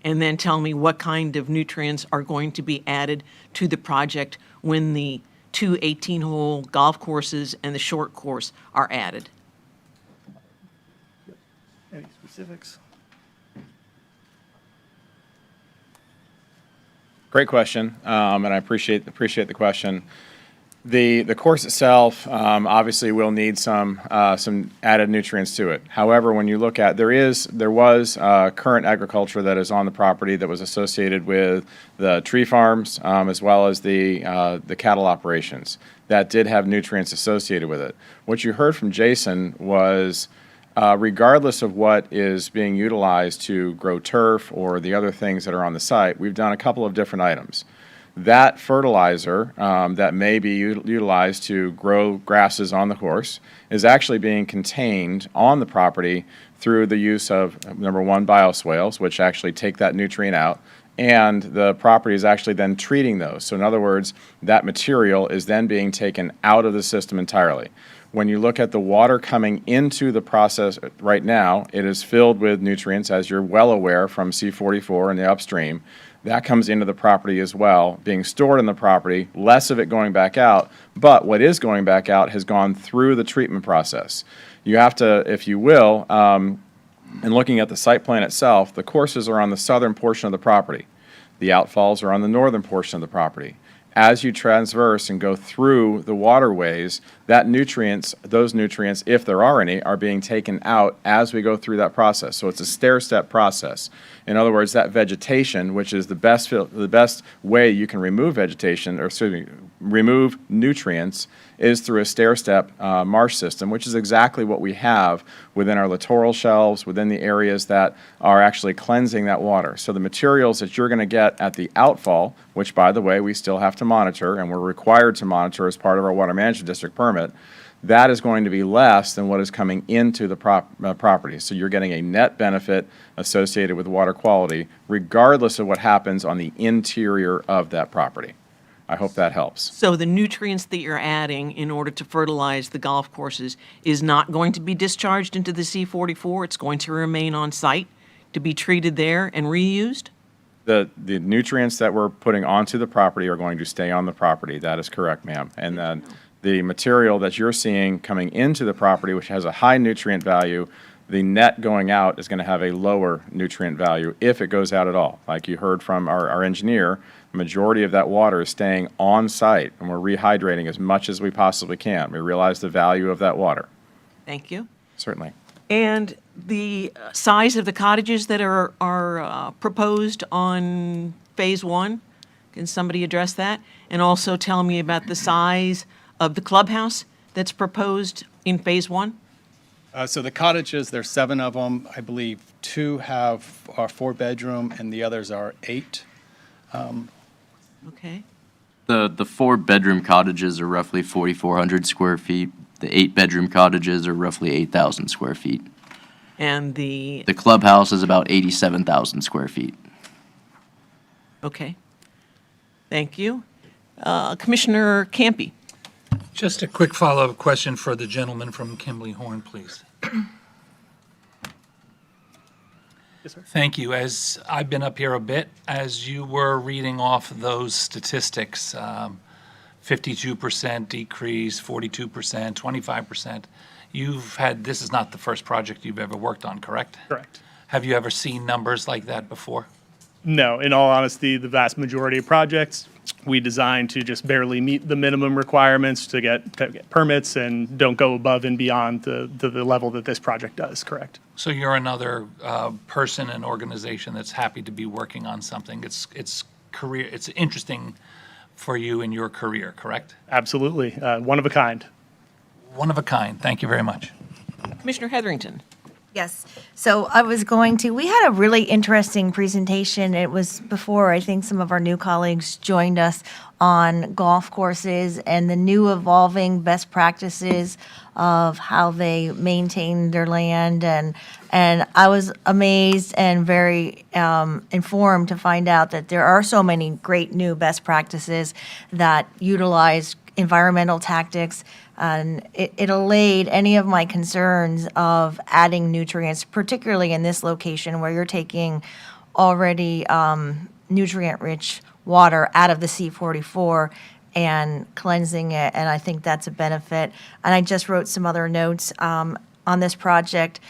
A: And then tell me what kind of nutrients are going to be added to the project when the two 18-hole golf courses and the short course are added.
V: Any specifics?
T: Great question, and I appreciate the question. The course itself obviously will need some added nutrients to it. However, when you look at there was current agriculture that is on the property that was associated with the tree farms as well as the cattle operations that did have nutrients associated with it. What you heard from Jason was regardless of what is being utilized to grow turf or the other things that are on the site, we've done a couple of different items. That fertilizer that may be utilized to grow grasses on the course is actually being contained on the property through the use of, number one, bioswales, which actually take that nutrient out, and the property is actually then treating those. So in other words, that material is then being taken out of the system entirely. When you look at the water coming into the process right now, it is filled with nutrients, as you're well aware from C44 and the upstream. That comes into the property as well, being stored in the property, less of it going back out, but what is going back out has gone through the treatment process. You have to, if you will, in looking at the site plan itself, the courses are on the southern portion of the property. The outfalls are on the northern portion of the property. As you transverse and go through the waterways, those nutrients, if there are any, are being taken out as we go through that process. So it's a stair-step process. In other words, that vegetation, which is the best way you can remove vegetation, or excuse me, remove nutrients, is through a stair-step marsh system, which is exactly what we have within our littoral shelves, within the areas that are actually cleansing that water. So the materials that you're going to get at the outfall, which, by the way, we still have to monitor, and we're required to monitor as part of our Water Management District permit, that is going to be less than what is coming into the property. So you're getting a net benefit associated with water quality, regardless of what happens on the interior of that property. I hope that helps.
A: So the nutrients that you're adding in order to fertilize the golf courses is not going to be discharged into the C44? It's going to remain on site to be treated there and reused?
T: The nutrients that we're putting onto the property are going to stay on the property. That is correct, ma'am. And then the material that you're seeing coming into the property, which has a high nutrient value, the net going out is going to have a lower nutrient value if it goes out at all. Like you heard from our engineer, the majority of that water is staying on site, and we're rehydrating as much as we possibly can. We realize the value of that water.
A: Thank you.
T: Certainly.
A: And the size of the cottages that are proposed on Phase 1, can somebody address that? And also tell me about the size of the clubhouse that's proposed in Phase 1?
S: So the cottages, there's 7 of them. I believe 2 are 4-bedroom, and the others are 8.
A: Okay.
Q: The 4-bedroom cottages are roughly 4,400 square feet. The 8-bedroom cottages are roughly 8,000 square feet.
A: And the
Q: clubhouse is about 87,000 square feet.
A: Okay. Thank you. Commissioner Campy.
D: Just a quick follow-up question for the gentleman from Kimley Horn, please. Thank you. As I've been up here a bit, as you were reading off those statistics, 52% decrease, 42%, 25%, this is not the first project you've ever worked on, correct?
V: Correct.
D: Have you ever seen numbers like that before?
V: No, in all honesty, the vast majority of projects we design to just barely meet the minimum requirements to get permits and don't go above and beyond the level that this project does, correct?
D: So you're another person and organization that's happy to be working on something. It's interesting for you in your career, correct?
V: Absolutely. One of a kind.
D: One of a kind. Thank you very much.
A: Commissioner Heatherington.
I: Yes. So we had a really interesting presentation. It was before, I think, some of our new colleagues joined us on golf courses and the new evolving best practices of how they maintain their land. And I was amazed and very informed to find out that there are so many great new best practices that utilize environmental tactics. And it allayed any of my concerns of adding nutrients, particularly in this location where you're taking already nutrient-rich water out of the C-44 and cleansing it, and I think that's a benefit. And I just wrote some other notes on this project.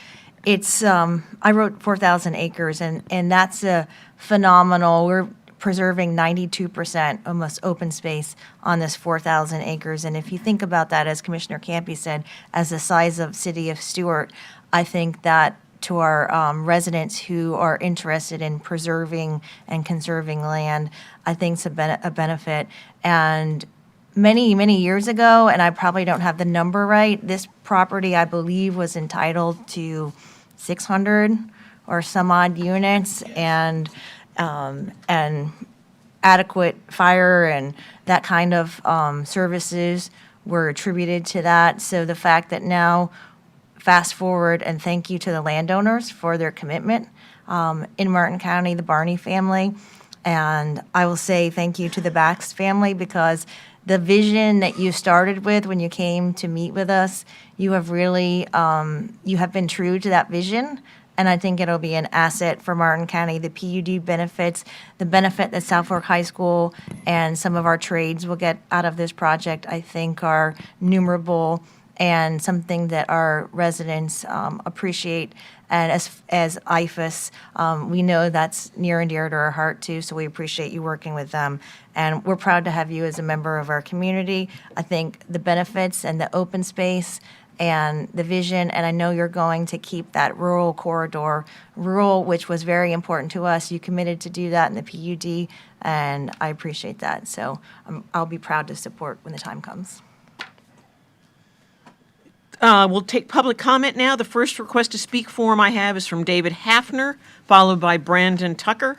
I: I wrote 4,000 acres, and that's a phenomenal. We're preserving 92% almost open space on this 4,000 acres. And if you think about that, as Commissioner Campy said, as the size of City of Stewart, I think that to our residents who are interested in preserving and conserving land, I think it's a benefit. And many, many years ago, and I probably don't have the number right, this property, I believe, was entitled to 600 or some odd units, and adequate fire and that kind of services were attributed to that. So the fact that now, fast forward, and thank you to the landowners for their commitment in Martin County, the Barney family. And I will say thank you to the Bax family, because the vision that you started with when you came to meet with us, you have really, you have been true to that vision. And I think it'll be an asset for Martin County. The PUD benefits, the benefit that South Fork High School and some of our trades will get out of this project, I think are numerable and something that our residents appreciate. And as IFAS, we know that's near and dear to our heart too, so we appreciate you working with them. And we're proud to have you as a member of our community. I think the benefits and the open space and the vision, and I know you're going to keep that rural corridor, which was very important to us. You committed to do that in the PUD, and I appreciate that. So I'll be proud to support when the time comes.
A: We'll take public comment now. The first request to speak form I have is from David Hafner, followed by Brandon Tucker.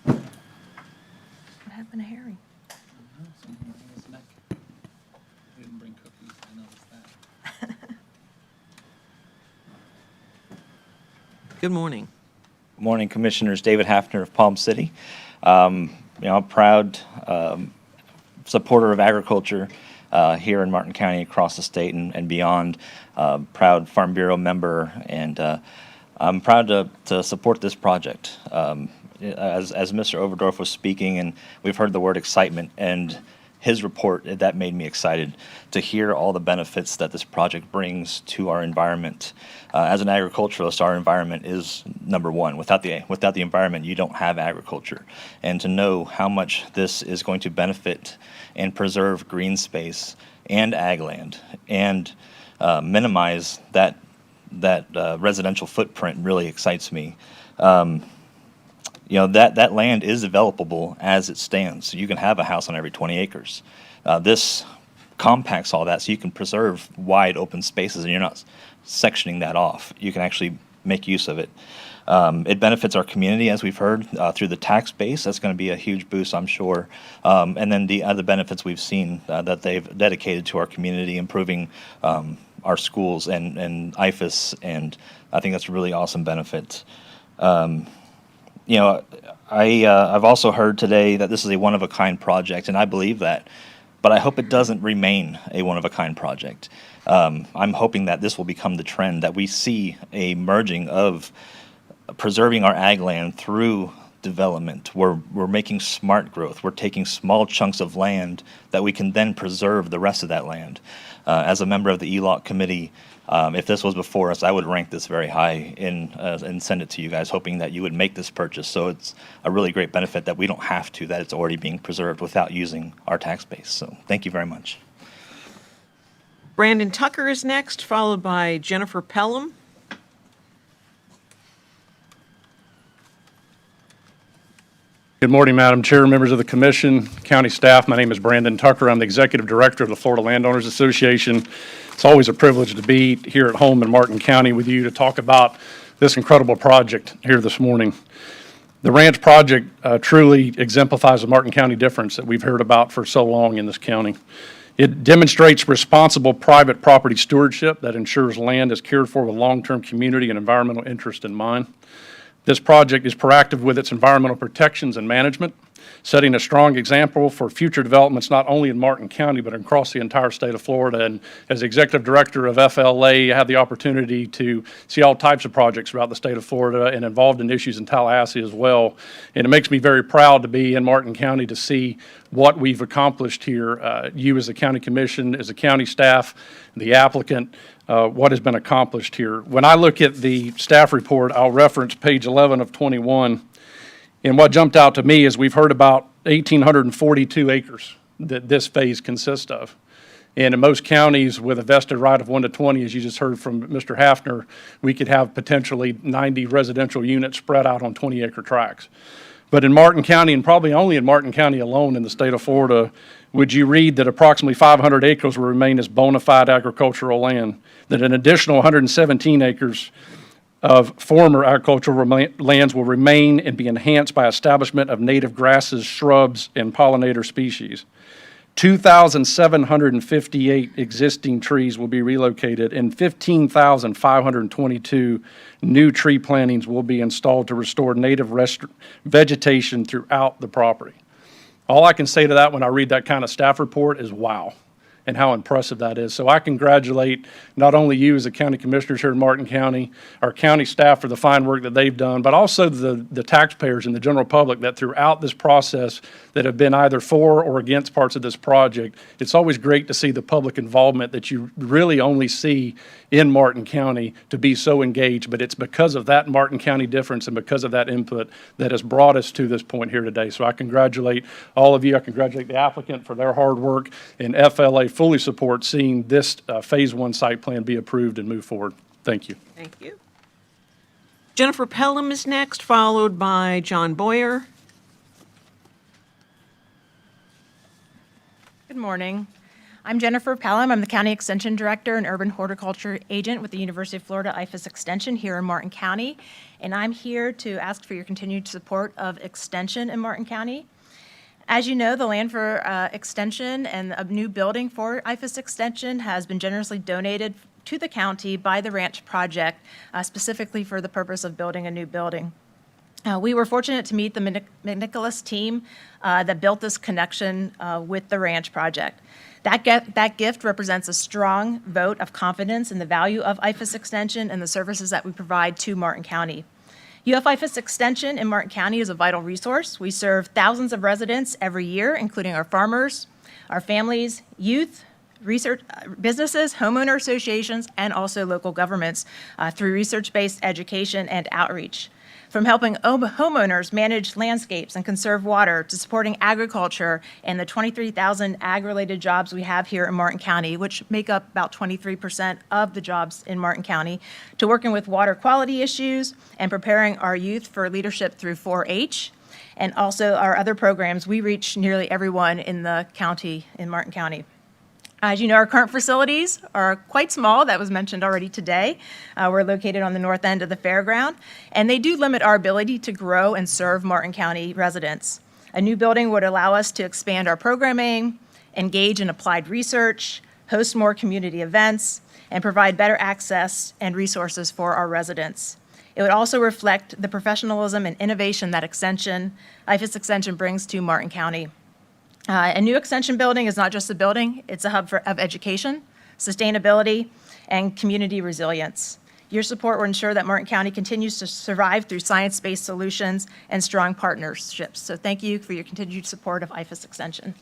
A: What happened to Harry? Good morning.
E: Good morning, Commissioners. David Hafner of Palm City. I'm a proud supporter of agriculture here in Martin County, across the state and beyond. Proud Farm Bureau member, and I'm proud to support this project. As Mr. Overdorf was speaking, and we've heard the word excitement, and his report, that made me excited to hear all the benefits that this project brings to our environment. As an agriculturalist, our environment is number one. Without the environment, you don't have agriculture. And to know how much this is going to benefit and preserve green space and ag land, and minimize that residential footprint really excites me. That land is developable as it stands. So you can have a house on every 20 acres. This compacts all that so you can preserve wide open spaces, and you're not sectioning that off. You can actually make use of it. It benefits our community, as we've heard, through the tax base. That's going to be a huge boost, I'm sure. And then the other benefits we've seen that they've dedicated to our community, improving our schools and IFAS, and I think that's a really awesome benefit. I've also heard today that this is a one-of-a-kind project, and I believe that. but I hope it doesn't remain a one-of-a-kind project. I'm hoping that this will become the trend, that we see a merging of preserving our ag land through development. We're making smart growth. We're taking small chunks of land that we can then preserve the rest of that land. As a member of the ELOC committee, if this was before us, I would rank this very high and send it to you guys, hoping that you would make this purchase. So it's a really great benefit that we don't have to, that it's already being preserved without using our tax base. So thank you very much.
A: Brandon Tucker is next, followed by Jennifer Pelham.
F: Good morning, Madam Chair, members of the Commission, county staff. My name is Brandon Tucker. I'm the Executive Director of the Florida Landowners Association. It's always a privilege to be here at home in Martin County with you to talk about this incredible project here this morning. The ranch project truly exemplifies the Martin County difference that we've heard about for so long in this county. It demonstrates responsible private property stewardship that ensures land is cared for with long-term community and environmental interest in mind. This project is proactive with its environmental protections and management, setting a strong example for future developments not only in Martin County but across the entire state of Florida. And as Executive Director of FLA, I had the opportunity to see all types of projects throughout the state of Florida and involved in issues in Tallahassee as well. And it makes me very proud to be in Martin County to see what we've accomplished here. You as the county commission, as a county staff, the applicant, what has been accomplished here. When I look at the staff report, I'll reference page 11 of 21. And what jumped out to me is we've heard about 1,842 acres that this phase consists of. And in most counties with a vested right of 1 to 20, as you just heard from Mr. Hafner, we could have potentially 90 residential units spread out on 20-acre tracts. But in Martin County, and probably only in Martin County alone in the state of Florida, would you read that approximately 500 acres will remain as bona fide agricultural land, that an additional 117 acres of former agricultural lands will remain and be enhanced by establishment of native grasses, shrubs, and pollinator species. 2,758 existing trees will be relocated, and 15,522 new tree plantings will be installed to restore native vegetation throughout the property. All I can say to that when I read that kind of staff report is wow, and how impressive that is. So I congratulate not only you as the county commissioners here in Martin County, our county staff for the fine work that they've done, but also the taxpayers and the general public that throughout this process that have been either for or against parts of this project. It's always great to see the public involvement that you really only see in Martin County to be so engaged, but it's because of that Martin County difference and because of that input that has brought us to this point here today. So I congratulate all of you. I congratulate the applicant for their hard work, and FLA fully supports seeing this Phase 1 site plan be approved and move forward. Thank you.
A: Thank you. Jennifer Pelham is next, followed by John Boyer.
G: Good morning. I'm Jennifer Pelham. I'm the County Extension Director and Urban Horticulture Agent with the University of Florida IFAS Extension here in Martin County. And I'm here to ask for your continued support of extension in Martin County. As you know, the land for extension and a new building for IFAS Extension has been generously donated to the county by the Ranch Project, specifically for the purpose of building a new building. We were fortunate to meet the McNicholas team that built this connection with the Ranch Project. That gift represents a strong vote of confidence in the value of IFAS Extension and the services that we provide to Martin County. UF IFAS Extension in Martin County is a vital resource. We serve thousands of residents every year, including our farmers, our families, youth, research, businesses, homeowner associations, and also local governments through research-based education and outreach. From helping homeowners manage landscapes and conserve water to supporting agriculture and the 23,000 ag-related jobs we have here in Martin County, which make up about 23% of the jobs in Martin County, to working with water quality issues and preparing our youth for leadership through 4-H, and also our other programs. We reach nearly everyone in the county, in Martin County. As you know, our current facilities are quite small. That was mentioned already today. We're located on the north end of the fairground, and they do limit our ability to grow and serve Martin County residents. A new building would allow us to expand our programming, engage in applied research, host more community events, and provide better access and resources for our residents. It would also reflect the professionalism and innovation that IFAS Extension brings to Martin County. A new extension building is not just a building, it's a hub of education, sustainability, and community resilience. Your support will ensure that Martin County continues to survive through science-based solutions and strong partnerships. So thank you for your continued support of IFAS Extension.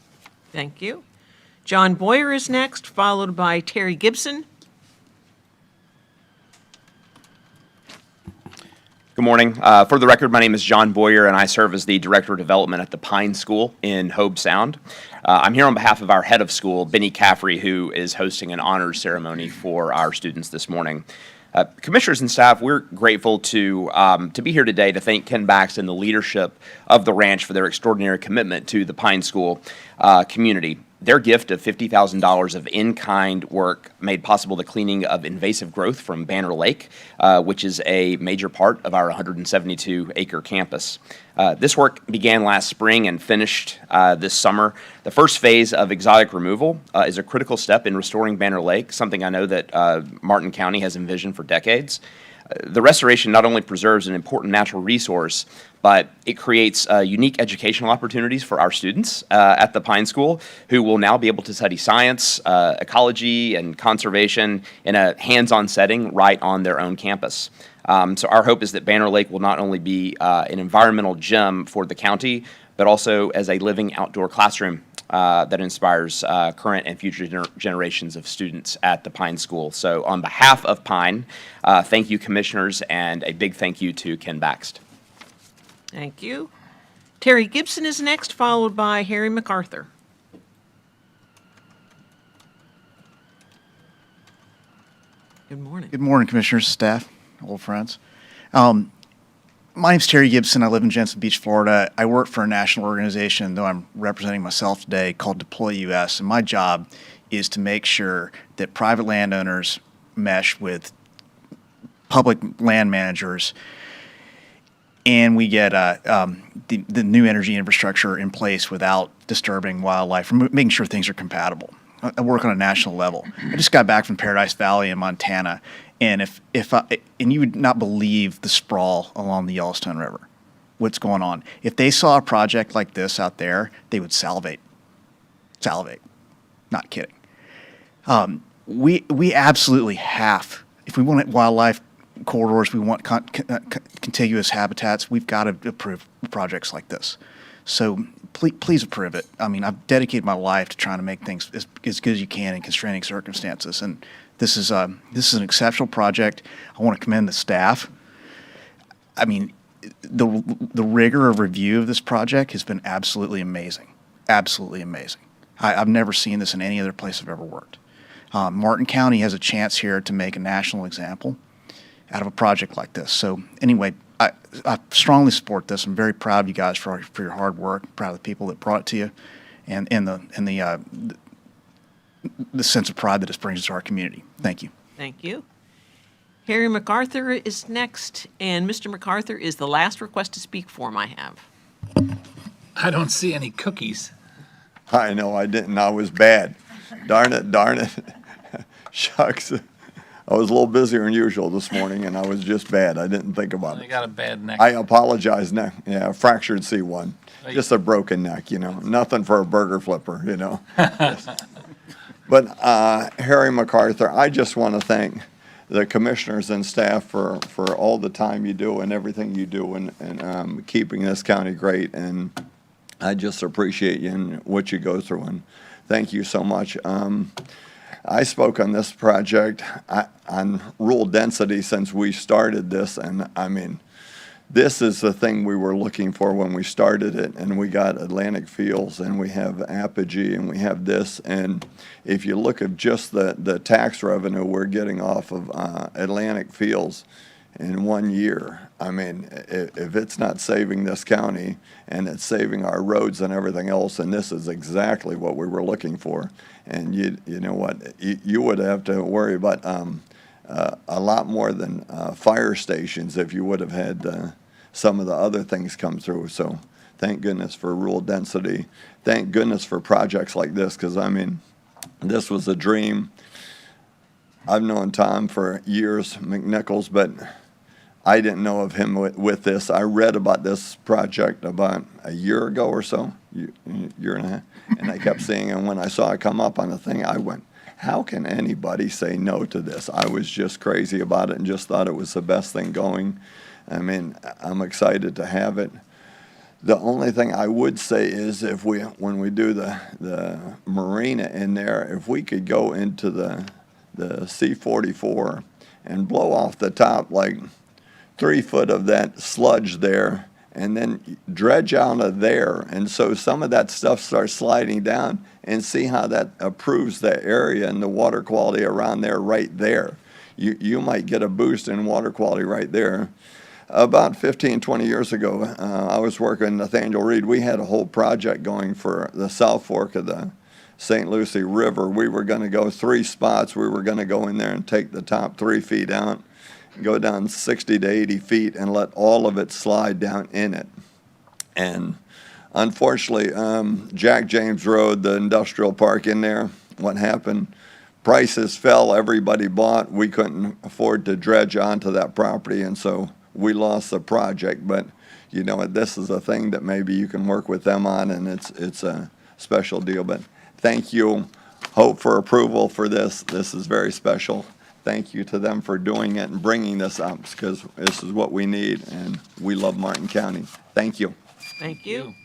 A: Thank you. John Boyer is next, followed by Terry Gibson.
H: Good morning. For the record, my name is John Boyer, and I serve as the Director of Development at the Pine School in Hobe Sound. I'm here on behalf of our head of school, Benny Caffrey, who is hosting an honors ceremony for our students this morning. Commissioners and staff, we're grateful to be here today to thank Ken Bax and the leadership of the ranch for their extraordinary commitment to the Pine School community. Their gift of $50,000 of in-kind work made possible the cleaning of invasive growth from Banner Lake, which is a major part of our 172-acre campus. This work began last spring and finished this summer. The first phase of exotic removal is a critical step in restoring Banner Lake, something I know that Martin County has envisioned for decades. The restoration not only preserves an important natural resource, but it creates unique educational opportunities for our students at the Pine School, who will now be able to study science, ecology, and conservation in a hands-on setting right on their own campus. So our hope is that Banner Lake will not only be an environmental gem for the county, but also as a living outdoor classroom that inspires current and future generations of students at the Pine School. So on behalf of Pine, thank you, commissioners, and a big thank you to Ken Baxt.
A: Thank you. Terry Gibson is next, followed by Harry MacArthur. Good morning.
K: Good morning, Commissioners, staff, old friends. My name's Terry Gibson. I live in Jensen Beach, Florida. I work for a national organization, though I'm representing myself today, called Deploy US, and my job is to make sure that private landowners mesh with public land managers, and we get the new energy infrastructure in place without disturbing wildlife, making sure things are compatible. I work on a national level. I just got back from Paradise Valley in Montana, and and you would not believe the sprawl along the Yellowstone River, what's going on. If they saw a project like this out there, they would salivate. Salivate. Not kidding. We absolutely have, if we want wildlife corridors, we want contiguous habitats, we've got to approve projects like this. So please approve it. I mean, I've dedicated my life to trying to make things as good as you can in constraining circumstances, and this is an exceptional project. I want to commend the staff. I mean, the rigor of review of this project has been absolutely amazing. Absolutely amazing. I've never seen this in any other place I've ever worked. Martin County has a chance here to make a national example out of a project like this. So anyway, I strongly support this. I'm very proud of you guys for your hard work. I'm proud of the people that brought it to you, and the sense of pride that it brings to our community. Thank you.
A: Thank you. Harry MacArthur is next, and Mr. MacArthur is the last request to speak form I have.
D: I don't see any cookies.
B: I know, I didn't. I was bad. Darn it. Shucks. I was a little busier than usual this morning, and I was just bad. I didn't think about
D: I
B: it.
D: got a bad neck.
B: I apologize. Yeah, fractured C1. Just a broken neck, Nothing for a burger flipper, But Harry MacArthur, I just want to thank the commissioners and staff for all the time you do and everything you do and keeping this county great. And I just appreciate you and what you go through. And thank you so much. I spoke on this project on rural density since we started this, and I mean, this is the thing we were looking for when we started it, and we got Atlantic Fields, and we have Apogee, and we have this, and if you look at just the tax revenue we're getting off of Atlantic Fields in 1 year, I mean, if it's not saving this county, and it's saving our roads and everything else, and this is exactly what we were looking for. And you know what, you would have to worry about a lot more than fire stations if you would have had some of the other things come through. So thank goodness for rural density. Thank goodness for projects like this, because I mean, this was a dream. I've known Tom for years, McNichols, but I didn't know of him with this. I read about this project about a year ago or so, year and a half, and I kept seeing it. And when I saw it come up on the thing, I went, how can anybody say no to this? I was just crazy about it and just thought it was the best thing going. I mean, I'm excited to have it. The only thing I would say is when we do the marina in there, if we could go into the C-44 and blow off the top like 3 foot of that sludge there and then dredge out of there. And so some of that stuff starts sliding down and see how that improves the area and the water quality around there right there. You might get a boost in water quality right there. About 15, 20 years ago, I was working with Nathaniel Reed. We had a whole project going for the South Fork of the St. Lucie River. We were going to go 3 spots. We were going to go in there and take the top 3 feet out, go down 60 to 80 feet, and let all of it slide down in it. And unfortunately, Jack James Road, the industrial park in there, what happened? Prices fell, everybody bought. We couldn't afford to dredge onto that property, and so we lost the project. But you know, this is a thing that maybe you can work with them on, and it's a special deal. But thank you. Hope for approval for this. This is very special. Thank you to them for doing it and bringing this up, because this is what we need, and we love Martin County. Thank you.
A: Thank you.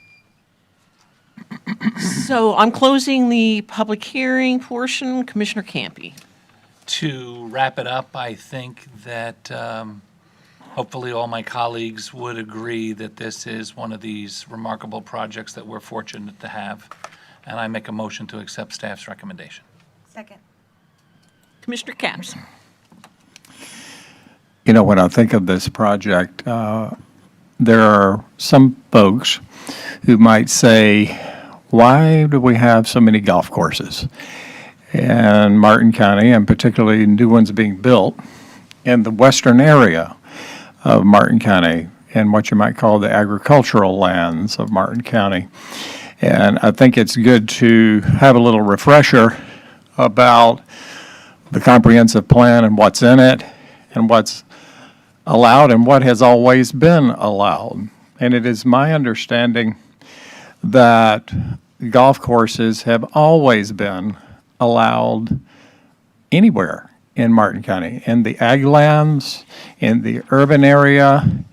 A: So I'm closing the public hearing portion. Commissioner Campy.
D: To wrap it up, I think that hopefully all my colleagues would agree that this is one of these remarkable projects that we're fortunate to have, and I make a motion to accept staff's recommendation.
I: Second.
A: Commissioner Capps.
O: You know, when I think of this project, there are some folks who might say, why do we have so many golf courses in Martin County, and particularly new ones being built in the western area of Martin County, and what you might call the agricultural lands of Martin County? And I think it's good to have a little refresher about the comprehensive plan and what's in it and what's allowed and what has always been allowed. And it is my understanding that golf courses have always been allowed anywhere in Martin County, in the ag lands, in the urban area.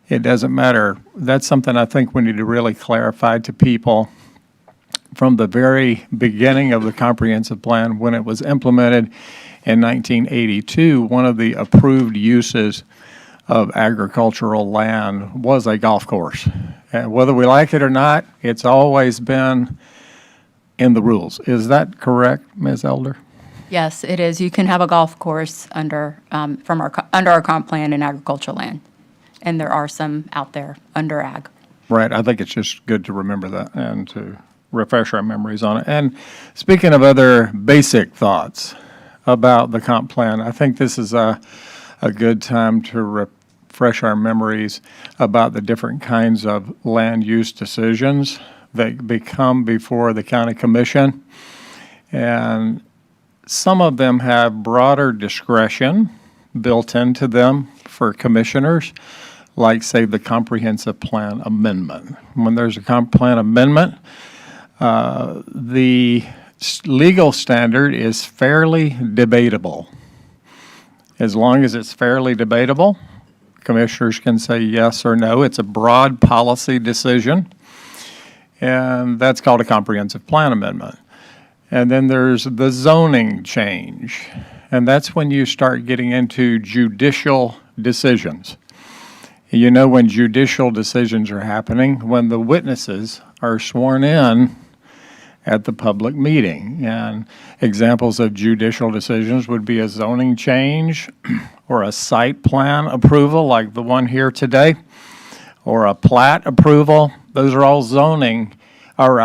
O: It doesn't matter. That's something I think we need to really clarify to people. From the very beginning of the comprehensive plan, when it was implemented in 1982, one of the approved uses of agricultural land was a golf course. And whether we like it or not, it's always been in the rules. Is that correct, Ms. Elder?
C: Yes, it is. You can have a golf course under our comp plan in agricultural land, and there are some out there under ag.
O: Right. I think it's just good to remember that and to refresh our memories on it. And speaking of other basic thoughts about the comp plan, I think this is a good time to refresh our memories about the different kinds of land use decisions that become before the county commission. And some of them have broader discretion built into them for commissioners, like, say, the comprehensive plan amendment. When there's a comp plan amendment, the legal standard is fairly debatable. As long as it's fairly debatable, commissioners can say yes or no. It's a broad policy decision, and that's called a comprehensive plan amendment. And then there's the zoning change, and that's when you start getting into judicial decisions. You know when judicial decisions are happening, when the witnesses are sworn in at the public meeting. And examples of judicial decisions would be a zoning change or a site plan approval like the one here today, or a plat approval. Those are all zoning, or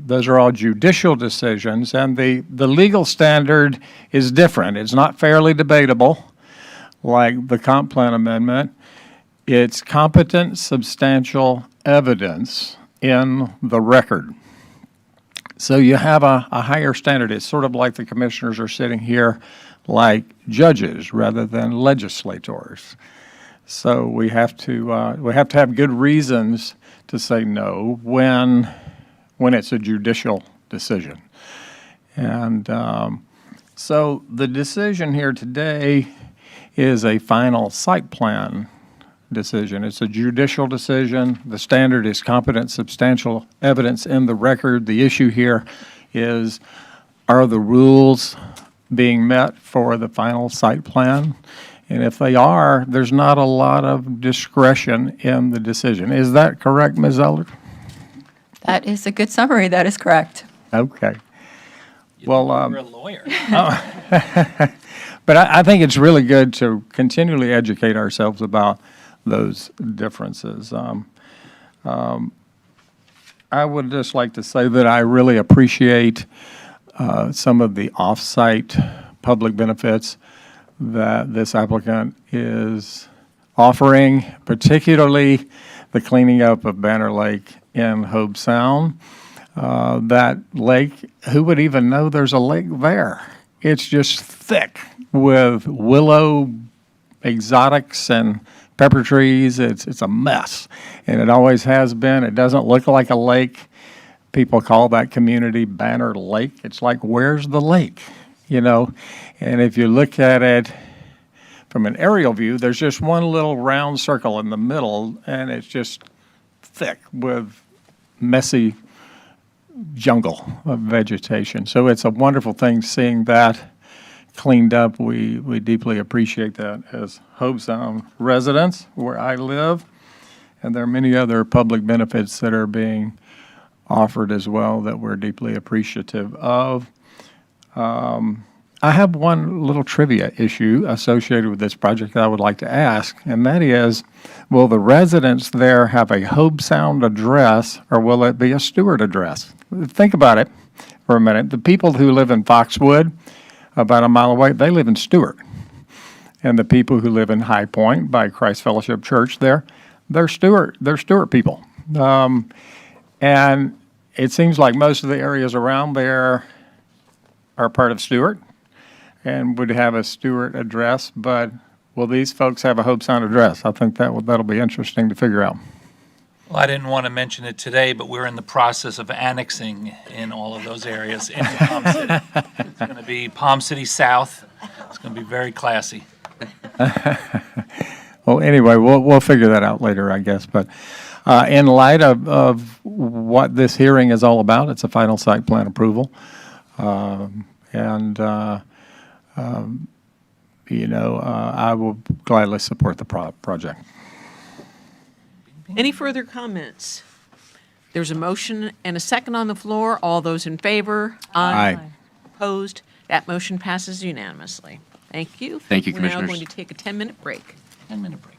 O: those are all judicial decisions, and the legal standard is different. It's not fairly debatable like the comp plan amendment. It's competent, substantial evidence in the record. So you have a higher standard. It's sort of like the commissioners are sitting here like judges rather than legislators. So we have to have good reasons to say no when it's a judicial decision. And so the decision here today is a final site plan decision. It's a judicial decision. The standard is competent, substantial evidence in the record. The issue here is, are the rules being met for the final site plan? And if they are, there's not a lot of discretion in the decision. Is that correct, Ms. Elder?
C: That is a good summary. That is correct.
O: Okay. Well,
D: You're a lawyer.
O: but I think it's really good to continually educate ourselves about those differences. I would just like to say that I really appreciate some of the off-site public benefits that this applicant is offering, particularly the cleaning up of Banner Lake in Hobe Sound. That lake, who would even know there's a lake there? It's just thick with willow exotics and pepper trees. It's a mess, and it always has been. It doesn't look like a lake. People call that community Banner Lake. It's like, where's the lake? You know, and if you look at it from an aerial view, there's just one little round circle in the middle, and it's just thick with messy jungle of vegetation. So it's a wonderful thing seeing that cleaned up. We deeply appreciate that as Hobe Sound residents where I live. And there are many other public benefits that are being offered as well that we're deeply appreciative of. I have one little trivia issue associated with this project that I would like to ask, and that is, will the residents there have a Hobe Sound address, or will it be a Stewart address? Think about it for a minute. The people who live in Foxwood, about a mile away, they live in Stewart. And the people who live in High Point by Christ Fellowship Church there, they're Stewart people. And it seems like most of the areas around there are part of Stewart and would have a Stewart address, but will these folks have a Hobe Sound address? I think that'll be interesting to figure out.
D: Well, I didn't want to mention it today, but we're in the process of annexing in all of those areas into Palm City. It's going to be Palm City South. It's going to be very classy.
O: Well, anyway, we'll figure that out later, I guess. But in light of what this hearing is all about, it's a final site plan approval. I will gladly support the project.
A: Any further comments? There's a motion and a second on the floor. All those in favor?
O: Aye.
A: Opposed? That motion passes unanimously. Thank you.
Q: Thank you,
A: We're now
Q: Commissioners.
A: going to take a 10-minute break.
D: 10-minute break.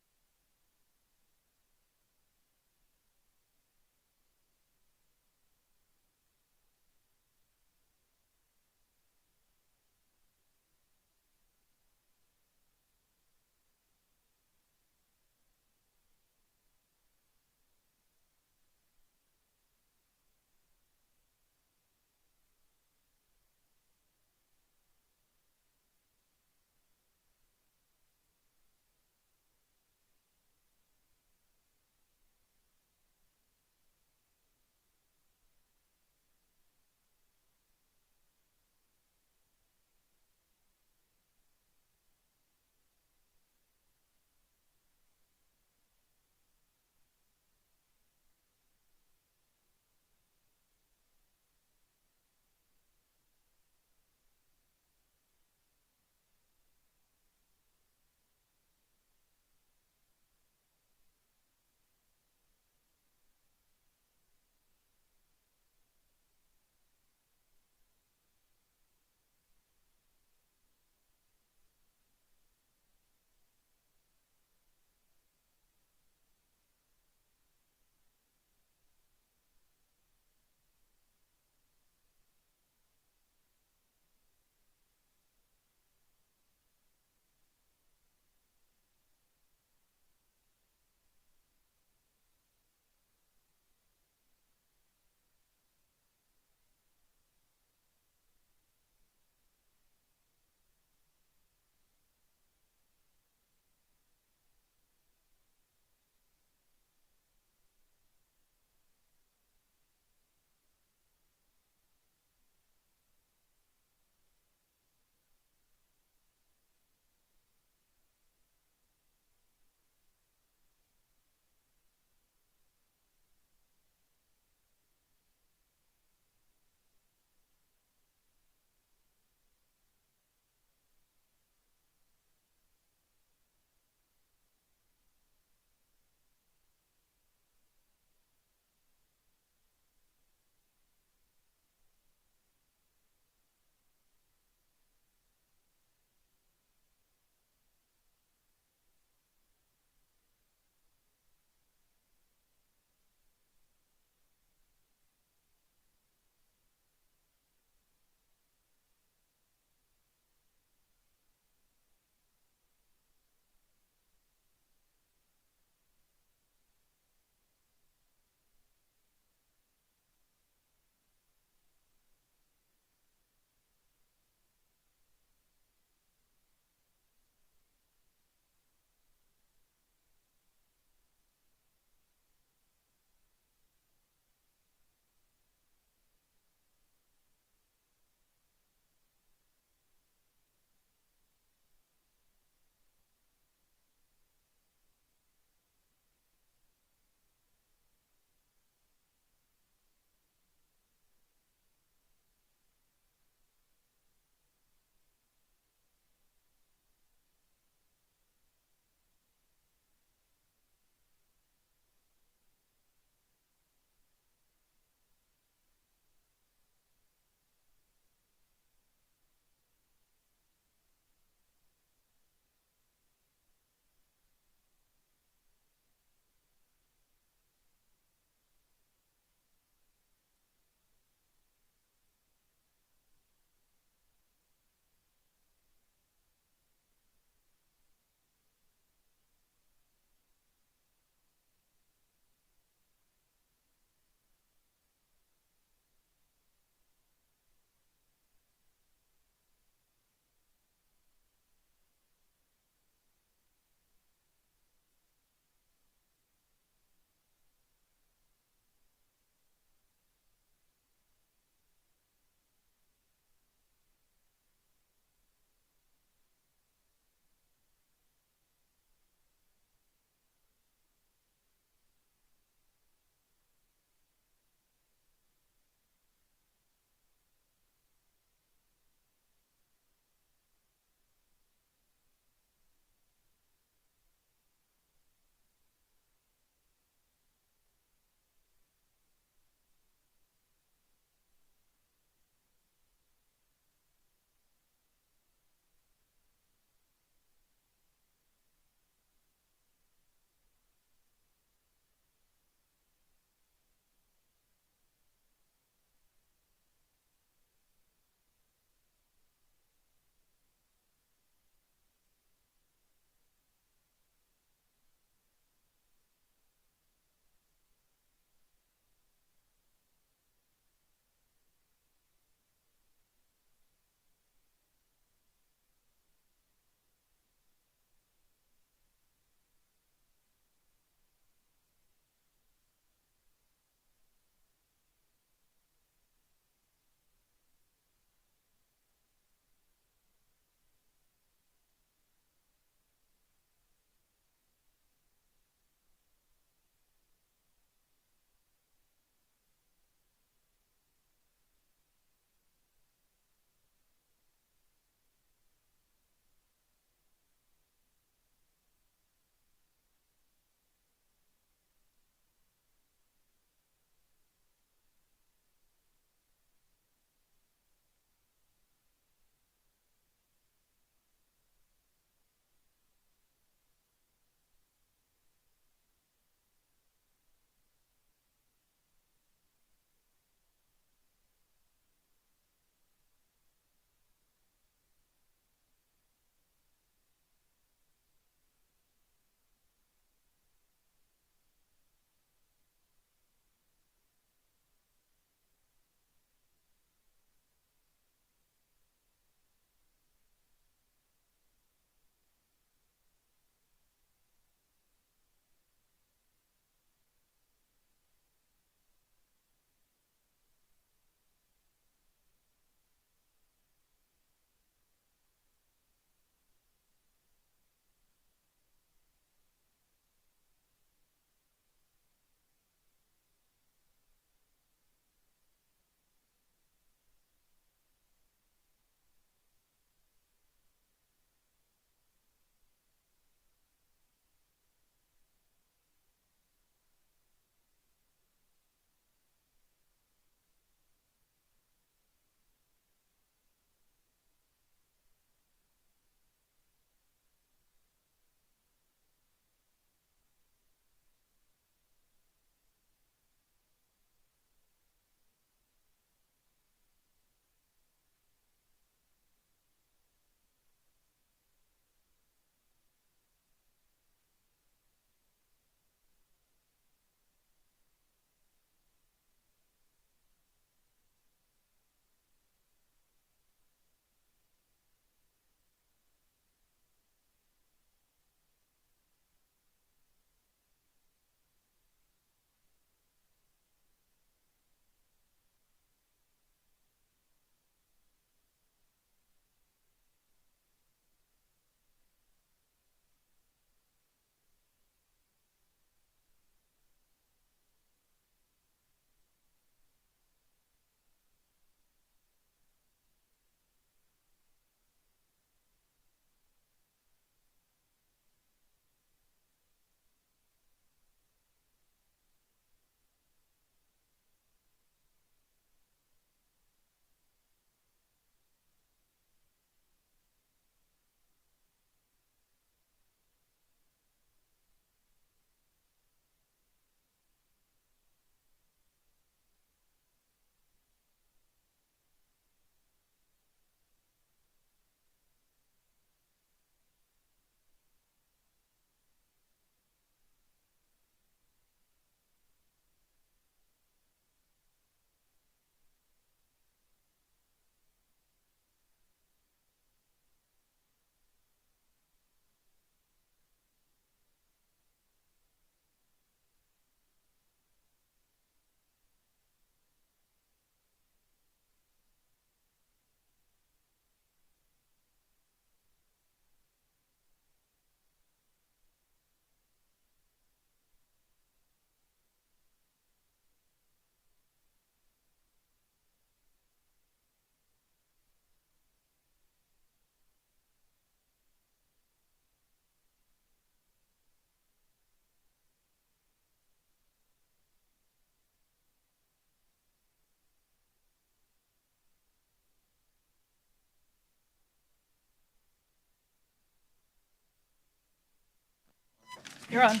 U: You're on.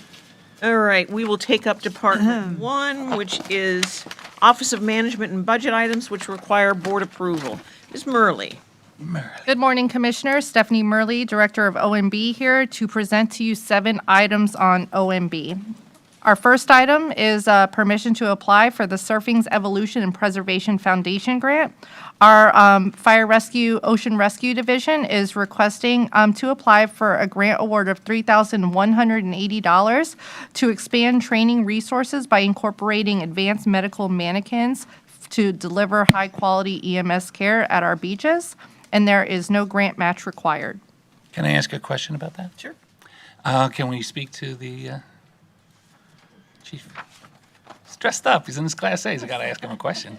A: All right, we will take up Department 1, which is Office of Management and Budget items which require board approval. Ms. Murley.
J: Good morning, Commissioners. Stephanie Murley, Director of OMB, here to present to you 7 items on OMB. Our first item is permission to apply for the Surfing's Evolution and Preservation Foundation grant. Our Fire Rescue Ocean Rescue Division is requesting to apply for a grant award of $3,180 to expand training resources by incorporating advanced medical mannequins to deliver high-quality EMS care at our beaches, and there is no grant match required.
D: Can I ask a question about that?
A: Sure.
D: Can we speak to the chief? He's dressed up. He's in his Class A's. I got to ask him a question.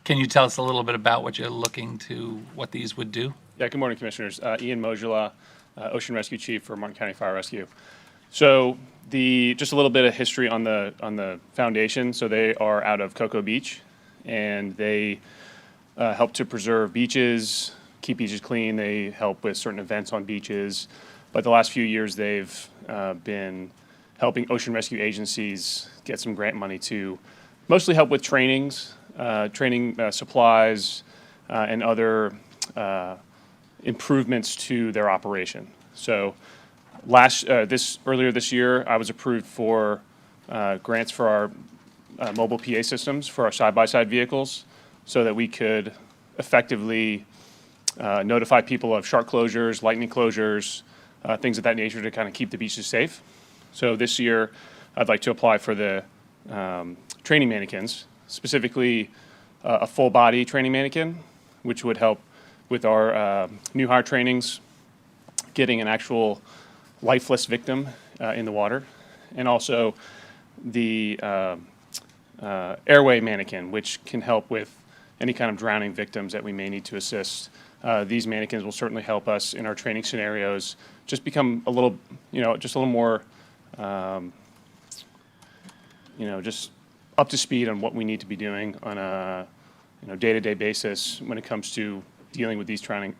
D: Can you tell us a little bit about what you're looking to, what these would do?
V: Yeah, good morning, Commissioners. Ian Mojula, Ocean Rescue Chief for Martin County Fire Rescue. So just a little bit of history on the foundation. So they are out of Cocoa Beach, and they help to preserve beaches, keep beaches clean. They help with certain events on beaches. But the last few years, they've been helping ocean rescue agencies get some grant money to mostly help with trainings, training supplies, and other improvements to their operation. So earlier this year, I was approved for grants for our mobile PA systems for our side-by-side vehicles so that we could effectively notify people of shark closures, lightning closures, things of that nature to kind of keep the beaches safe. So this year, I'd like to apply for the training mannequins, specifically a full-body training mannequin, which would help with our new hire trainings, getting an actual lifeless victim in the water, and also the airway mannequin, which can help with any kind of drowning victims that we may need to assist. These mannequins will certainly help us in our training scenarios, just become a little, just a little more, just up to speed on what we need to be doing on a, day-to-day basis when it comes to dealing with these drowning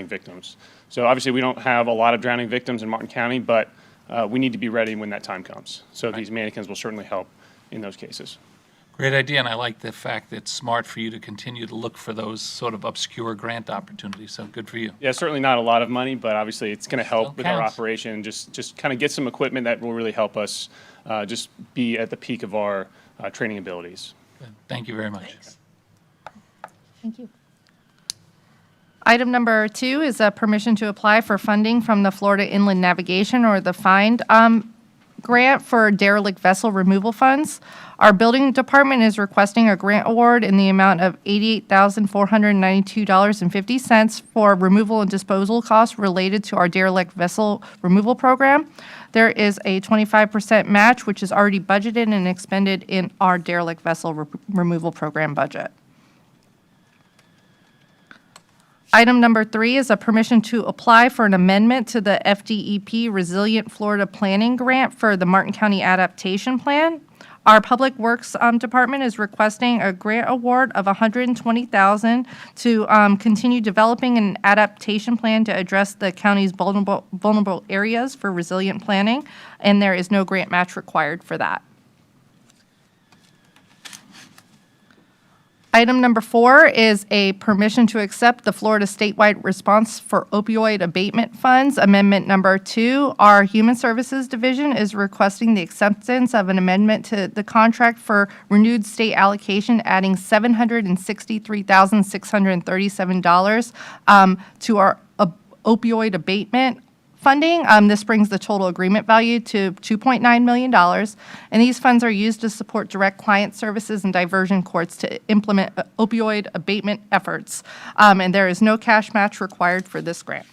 V: victims. So obviously we don't have a lot of drowning victims in Martin County, but we need to be ready when that time comes. So these mannequins will certainly help in those cases.
D: Great idea, and I like the fact that it's smart for you to continue to look for those sort of obscure grant opportunities, so good for you.
V: Yeah, certainly not a lot of money, but obviously it's going to help
D: Still
V: with our
D: counts.
V: operation, just kind of get some equipment that will really help us just be at the peak of our training abilities.
D: Good. Thank you very much.
J: Thank you. Item number 2 is a permission to apply for funding from the Florida Inland Navigation, or the FIND, grant for derelict vessel removal funds. Our building department is requesting a grant award in the amount of $88,492.50 for removal and disposal costs related to our derelict vessel removal program. There is a 25% match, which is already budgeted and expended in our derelict vessel removal program budget. Item number 3 is a permission to apply for an amendment to the FDEP Resilient Florida Planning Grant for the Martin County Adaptation Plan. Our Public Works Department is requesting a grant award of $120,000 to continue developing an adaptation plan to address the county's vulnerable areas for resilient planning, and there is no grant match required for that. Item number 4 is a permission to accept the Florida statewide response for opioid abatement funds, amendment number 2. Our Human Services Division is requesting the acceptance of an amendment to the contract for renewed state allocation, adding $763,637 to our opioid abatement funding. This brings the total agreement value to $2.9 million, and these funds are used to support direct client services and diversion courts to implement opioid abatement efforts, and there is no cash match required for this grant.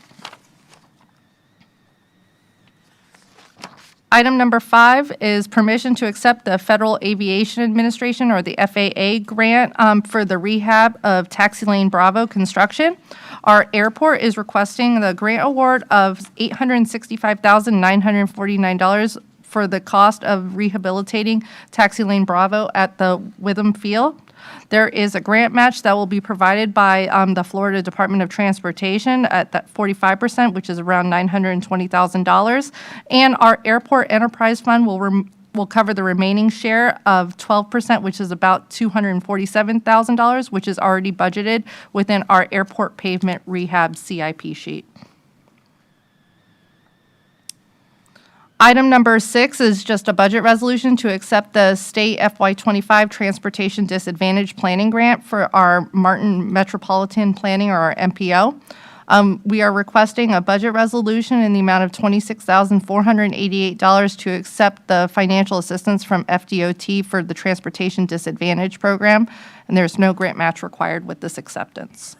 J: Item number 5 is permission to accept the Federal Aviation Administration, or the FAA, grant for the rehab of Taxi Lane Bravo construction. Our airport is requesting the grant award of $865,949 for the cost of rehabilitating Taxi Lane Bravo at the Witham Field. There is a grant match that will be provided by the Florida Department of Transportation at that 45%, which is around $920,000. And our Airport Enterprise Fund will cover the remaining share of 12%, which is about $247,000, which is already budgeted within our airport pavement rehab CIP sheet. Item number 6 is just a budget resolution to accept the state FY25 Transportation Disadvantage Planning Grant for our Martin Metropolitan Planning, or our MPO. We are requesting a budget resolution in the amount of $26,488 to accept the financial assistance from FDOT for the Transportation Disadvantage Program, and there's no grant match required with this acceptance.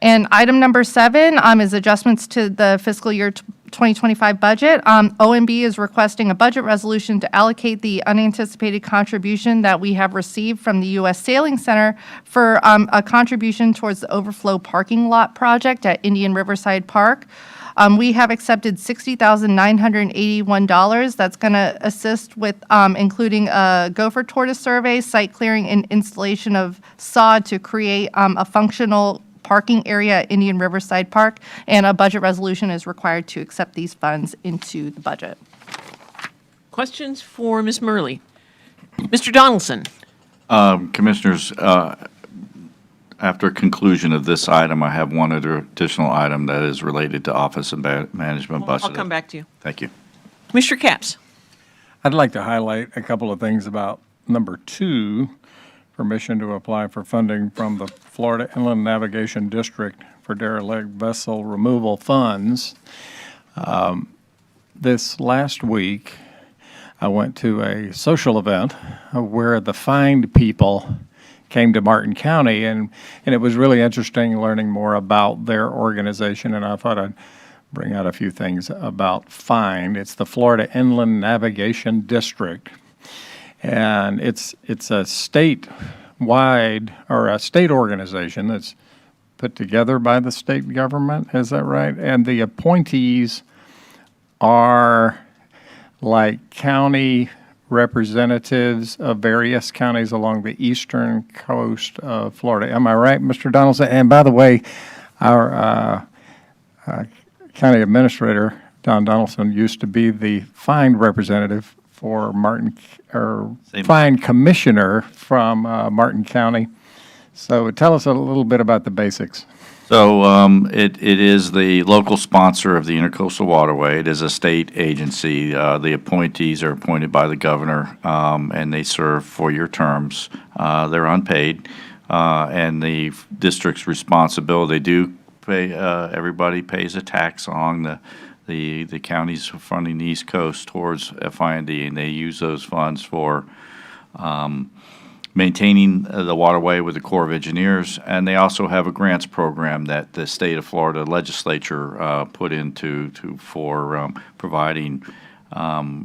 J: And item number 7 is adjustments to the fiscal year 2025 budget. OMB is requesting a budget resolution to allocate the unanticipated contribution that we have received from the U.S. Sailing Center for a contribution towards the overflow parking lot project at Indian Riverside Park. We have accepted $60,981. That's going to assist with including a gopher tortoise survey, site clearing, and installation of sod to create a functional parking area at Indian Riverside Park, and a budget resolution is required to accept these funds into the budget.
A: Questions for Ms. Murley? Mr. Donaldson?
N: Commissioners, after conclusion of this item, I have one other additional item that is related to office and management budget.
A: I'll come back to you.
N: Thank you.
A: Commissioner Capps?
O: I'd like to highlight a couple of things about number 2, permission to apply for funding from the Florida Inland Navigation District for derelict vessel removal funds. This last week, I went to a social event where the fined people came to Martin County, and it was really interesting learning more about their organization, and I thought I'd bring out a few things about FIND. It's the Florida Inland Navigation District. And it's a statewide, or a state organization that's put together by the state government, is that right? And the appointees are like county representatives of various counties along the eastern coast of Florida. Am I right, Mr. Donaldson? And by the way, our county administrator, Don Donaldson, used to be the fine representative for Martin, or fine commissioner from Martin County. So tell us a little bit about the basics.
N: So it is the local sponsor of the Intercoastal Waterway. It is a state agency. The appointees are appointed by the governor, and they serve 4-year terms. They're unpaid, and the district's responsibility, they do pay, everybody pays a tax along the counties fronting the East Coast towards FIND, and they use those funds for maintaining the waterway with the Corps of Engineers, and they also have a grants program that the state of Florida legislature put into for providing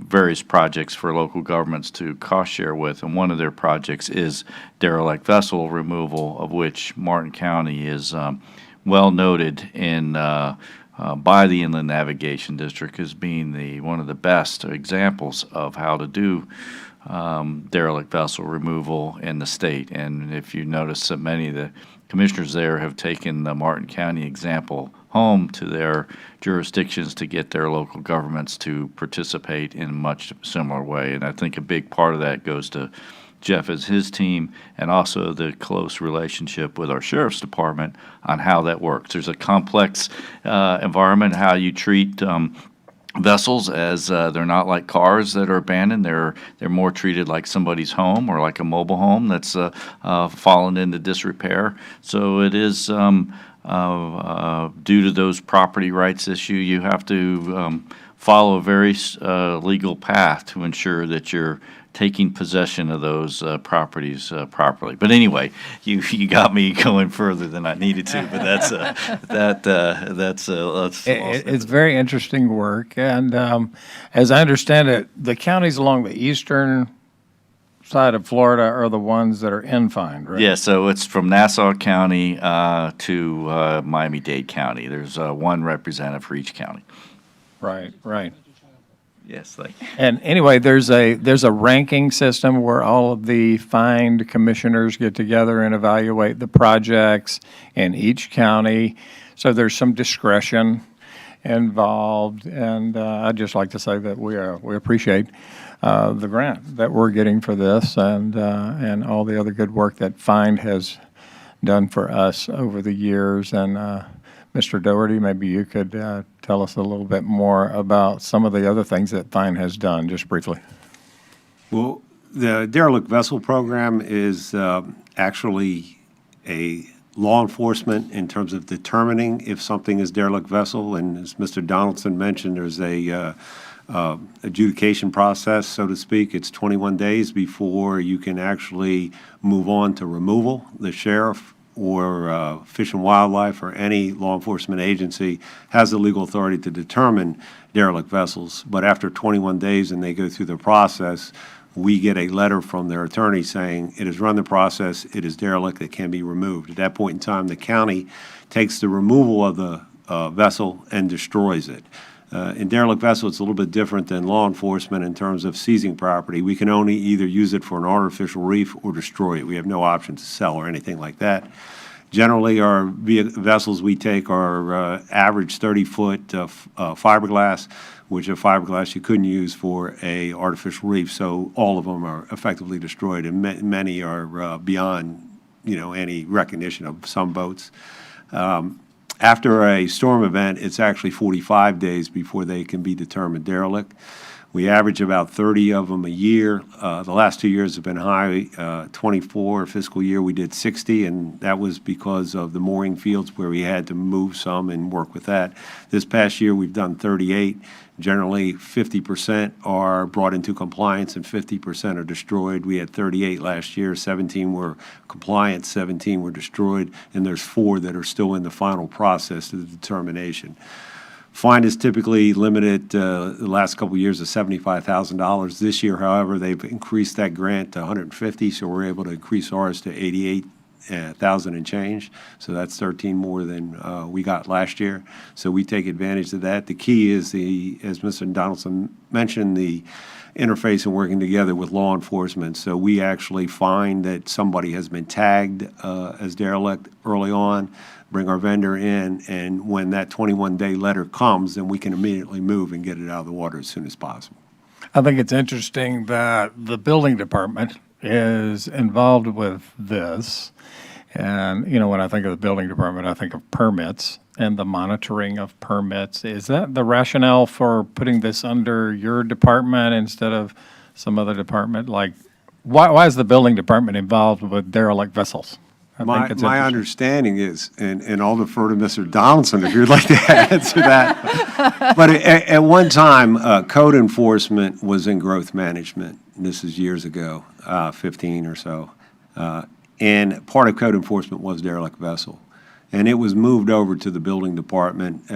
N: various projects for local governments to cost share with, and one of their projects is derelict vessel removal, of which Martin County is well noted in by the Inland Navigation District as being one of the best examples of how to do derelict vessel removal in the state. And if you notice that many of the commissioners there have taken the Martin County example home to their jurisdictions to get their local governments to participate in a much similar way. And I think a big part of that goes to Jeff as his team, and also the close relationship with our sheriff's department on how that works. There's a complex environment, how you treat vessels, as they're not like cars that are abandoned. They're more treated like somebody's home or like a mobile home that's fallen into disrepair. So it is due to those property rights issue, you have to follow a very legal path to ensure that you're taking possession of those properties properly. But anyway, you got me going further than I needed to. But
O: It's very interesting work, and as I understand it, the counties along the eastern side of Florida are the ones that are in FIND, right?
N: Yeah, so it's from Nassau County to Miami-Dade County. There's one representative for each county.
O: Right.
N: Yes, thank you.
O: And anyway, there's a ranking system where all of the fined commissioners get together and evaluate the projects in each county. So there's some discretion involved, and I'd just like to say that we appreciate the grant that we're getting for this, and all the other good work that Find has done for us over the years. And Mr. Doherty, maybe you could tell us a little bit more about some of the other things that Find has done, just briefly.
M: Well, the derelict vessel program is actually a law enforcement in terms of determining if something is derelict vessel. And as Mr. Donaldson mentioned, there's a adjudication process, so to speak. It's 21 days before you can actually move on to removal. The sheriff or Fish and Wildlife or any law enforcement agency has the legal authority to determine derelict vessels. But after 21 days and they go through the process, we get a letter from their attorney saying it has run the process, it is derelict, it can be removed. At that point in time, the county takes the removal of the vessel and destroys it. In derelict vessel, it's a little bit different than law enforcement in terms of seizing property. We can only either use it for an artificial reef or destroy it. We have no option to sell or anything like that. Generally, our vessels we take are average 30-foot fiberglass, which are fiberglass you couldn't use for a artificial reef. So all of them are effectively destroyed, and many are beyond, any recognition of some boats. After a storm event, it's actually 45 days before they can be determined derelict. We average about 30 of them a year. The last 2 years have been high. 24 fiscal year, we did 60, and that was because of the mooring fields where we had to move some and work with that. This past year, we've done 38. Generally, 50% are brought into compliance and 50% are destroyed. We had 38 last year. 17 were compliant, 17 were destroyed, and there's 4 that are still in the final process of the determination. Fine is typically limited the last couple of years of $75,000. This year, however, they've increased that grant to $150,000, so we're able to increase ours to $88,000 and change. So that's 13 more than we got last year. So we take advantage of that. The key is as Mr. Donaldson mentioned, the interface and working together with law enforcement. So we actually find that somebody has been tagged as derelict early on, bring our vendor in, and when that 21-day letter comes, then we can immediately move and get it out of the water as soon as possible.
O: I think it's interesting that the building department is involved with this. And, when I think of the building department, I think of permits and the monitoring of permits. Is that the rationale for putting this under your department instead of some other department? Like, why is the building department involved with derelict vessels?
M: My understanding is, and I'll defer to Mr. Donaldson if you'd like to answer that. But at one time, code enforcement was in growth management. This is years ago, 15 or so. And part of code enforcement was derelict vessel. And it was moved over to the building department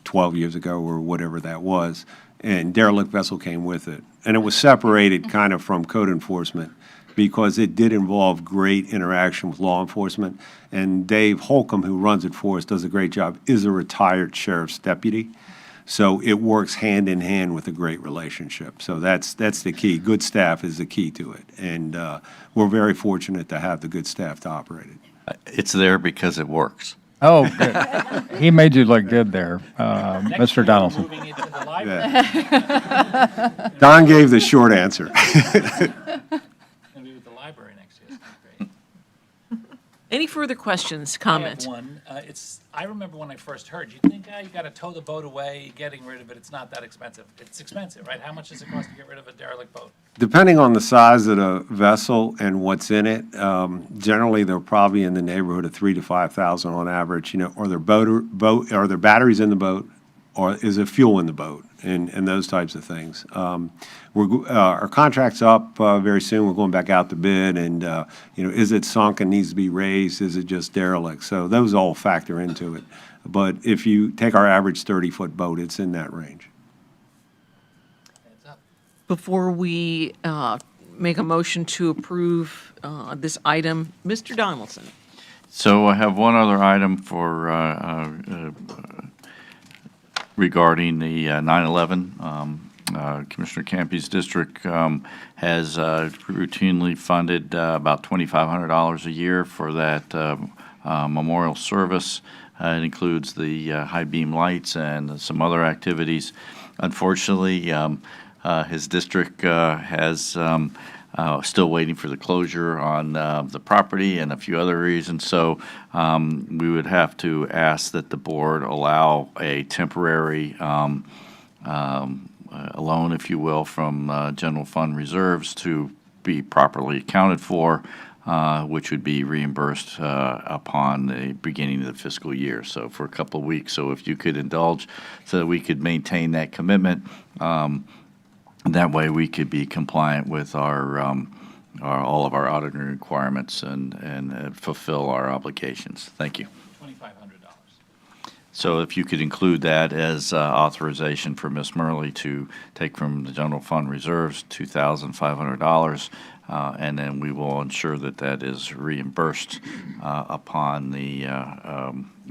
M: 12 years ago or whatever that was. And derelict vessel came with it. And it was separated kind of from code enforcement, because it did involve great interaction with law enforcement. And Dave Holcomb, who runs it for us, does a great job, is a retired sheriff's deputy. So it works hand in hand with a great relationship. So that's the key. Good staff is the key to it. And we're very fortunate to have the good staff to operate it.
N: It's there because it works.
O: Oh, good. He made you look good there, Mr. Donaldson.
M: Yeah. Don gave the short answer.
A: Any further questions, comments?
D: I have one. I remember when I first heard, you think, you got to tow the boat away, getting rid of it, it's not that expensive. It's expensive, right? How much does it cost to get rid of a derelict boat?
M: Depending on the size of the vessel and what's in it, generally they're probably in the neighborhood of $3,000 to $5,000 on average. Are there batteries in the boat, or is there fuel in the boat, and those types of things. Our contract's up very soon. We're going back out to bid, and is it sunk and needs to be raised? Is it just derelict? So those all factor into it. But if you take our average 30-foot boat, it's in that range.
A: Before we make a motion to approve this item, Mr. Donaldson.
N: So I have one other item for regarding the 9/11 Commissioner Campy's district has routinely funded about $2,500 a year for that memorial service. It includes the high beam lights and some other activities. Unfortunately, his district has still waiting for the closure on the property and a few other reasons. So we would have to ask that the board allow a temporary a loan, if you will, from general fund reserves to be properly accounted for, which would be reimbursed upon the beginning of the fiscal year, so for a couple of weeks. So if you could indulge so that we could maintain that commitment, that way we could be compliant with our all of our auditing requirements and fulfill our obligations. Thank you. So if you could include that as authorization for Ms. Murley to take from the general fund reserves $2,500, and then we will ensure that that is reimbursed upon the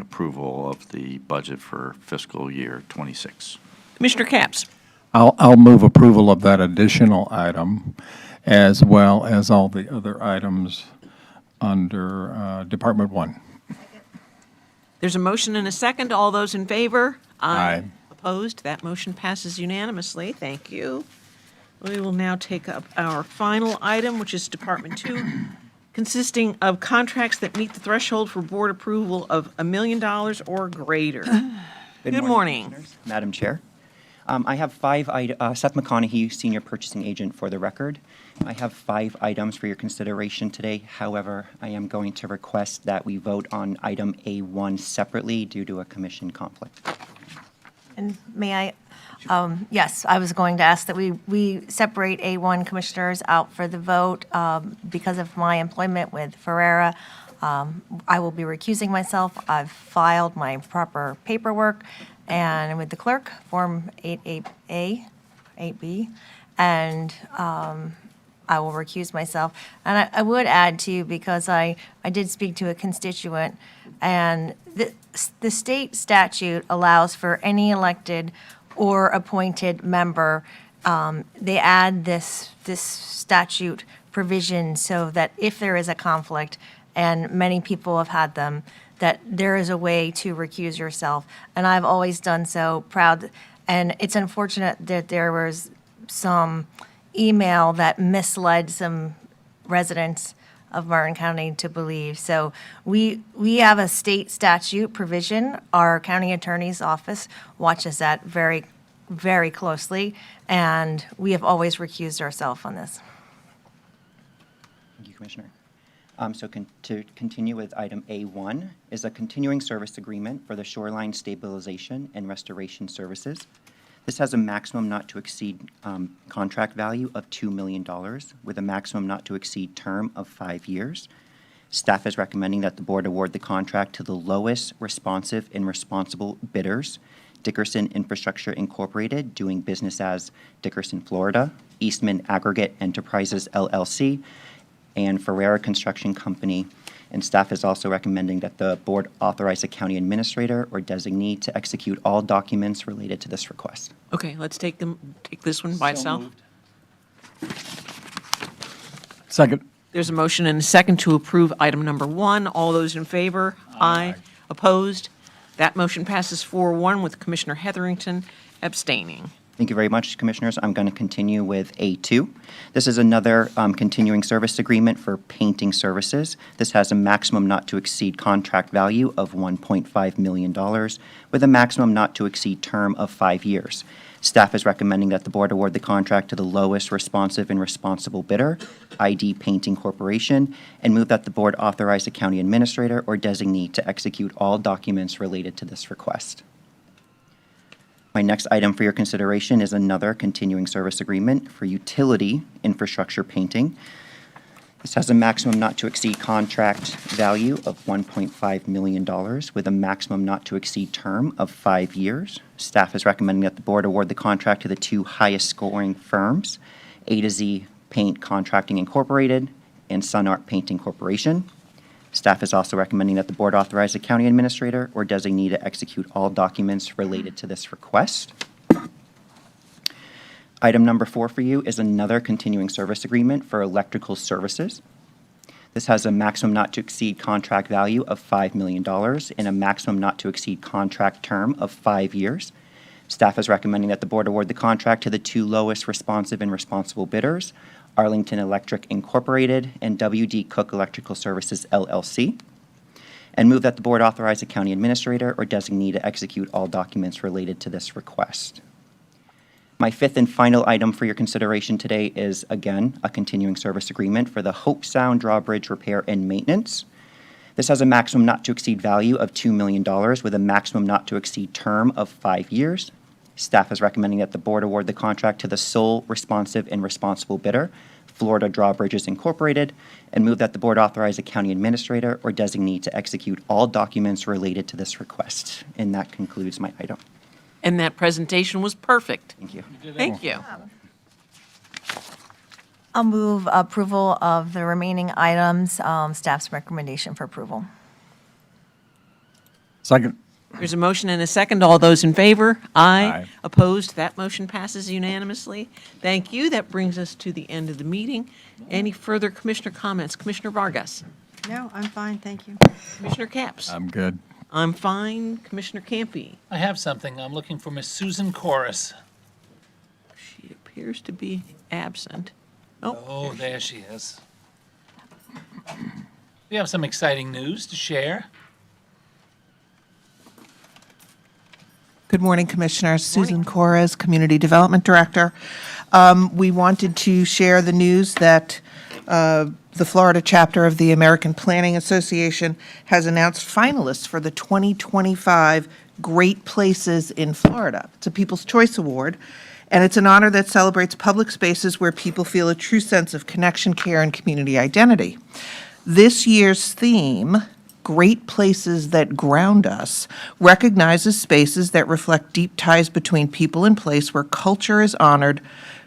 N: approval of the budget for fiscal year '26.
A: Commissioner Capps.
O: I'll move approval of that additional item, as well as all the other items under Department 1.
A: There's a motion and a second. All those in favor?
O: Aye.
A: Opposed? That motion passes unanimously. Thank you. We will now take up our final item, which is Department 2, consisting of contracts that meet the threshold for board approval of $1 million or greater. Good morning.
P: Commissioners, Madam Chair. I have Seth McConaughey, Senior Purchasing Agent for the record. I have 5 items for your consideration today. However, I am going to request that we vote on item A1 separately due to a commission conflict.
I: And may I, yes, I was going to ask that we separate A1 commissioners out for the vote. Because of my employment with Ferrera, I will be recusing myself. I've filed my proper paperwork and with the clerk, Form 8A, 8B, and I will recuse myself. And I would add too, because I did speak to a constituent, and the state statute allows for any elected or appointed member, they add this statute provision so that if there is a conflict, and many people have had them, that there is a way to recuse yourself. And I've always done so, proud. And it's unfortunate that there was some email that misled some residents of Martin County to believe. So we have a state statute provision. Our county attorney's office watches that very, very closely, and we have always recused ourselves on this.
P: Thank you, Commissioner. To continue with item A1 is a continuing service agreement for the shoreline stabilization and restoration services. This has a maximum not to exceed contract value of $2 million with a maximum not to exceed term of 5 years. Staff is recommending that the board award the contract to the lowest responsive and responsible bidders, Dickerson Infrastructure Incorporated, doing business as Dickerson, Florida, Eastman Aggregate Enterprises, LLC, and Ferrera Construction Company. And staff is also recommending that the board authorize a county administrator or designee to execute all documents related to this request.
A: Okay, let's take this one by itself.
O: Second.
A: There's a motion and a second to approve item number 1. All those in favor? Aye. Opposed? That motion passes 4-1 with Commissioner Hetherington abstaining.
P: Thank you very much, Commissioners. I'm going to continue with A2. This is another continuing service agreement for painting services. This has a maximum not to exceed contract value of $1.5 million with a maximum not to exceed term of 5 years. Staff is recommending that the board award the contract to the lowest responsive and responsible bidder, ID Painting Corporation, and move that the board authorize a county administrator or designee to execute all documents related to this request. My next item for your consideration is another continuing service agreement for utility infrastructure painting. This has a maximum not to exceed contract value of $1.5 million with a maximum not to exceed term of 5 years. Staff is recommending that the board award the contract to the 2 highest scoring firms, A to Z Paint Contracting Incorporated and Sun Art Painting Corporation. Staff is also recommending that the board authorize a county administrator or designee to execute all documents related to this request. Item number 4 for you is another continuing service agreement for electrical services. This has a maximum not to exceed contract value of $5 million and a maximum not to exceed contract term of 5 years. Staff is recommending that the board award the contract to the 2 lowest responsive and responsible bidders, Arlington Electric Incorporated and W.D. Cook Electrical Services, LLC, and move that the board authorize a county administrator or designee to execute all documents related to this request. My 5th and final item for your consideration today is, again, a continuing service agreement for the Hope Sound Drawbridge repair and maintenance. This has a maximum not to exceed value of $2 million with a maximum not to exceed term of 5 years. Staff is recommending that the board award the contract to the sole responsive and responsible bidder, Florida Drawbridges Incorporated, and move that the board authorize a county administrator or designee to execute all documents related to this request. And that concludes my item.
A: And that presentation was perfect.
P: Thank you.
A: Thank you.
I: I'll move approval of the remaining items, staff's recommendation for approval.
O: Second.
A: There's a motion and a second. All those in favor? Aye.
O: Aye.
A: Opposed? That motion passes unanimously. Thank you. That brings us to the end of the meeting. Any further commissioner comments? Commissioner Vargas?
L: No, I'm fine, thank you.
A: Commissioner Capps?
O: I'm good.
A: I'm fine. Commissioner Campy?
D: I have something. I'm looking for Miss Susan Corus.
A: She appears to be absent.
D: Oh, there she is. We have some exciting news to share.
R: Good morning, Commissioners. Susan Corres, Community Development Director. We wanted to share the news that the Florida chapter of the American Planning Association has announced finalists for the 2025 Great Places in Florida. It's a People's Choice Award, and it's an honor that celebrates public spaces where people feel a true sense of connection, care, and community identity. This year's theme, Great Places That Ground Us, recognizes spaces that reflect deep ties between people and place where culture is honored,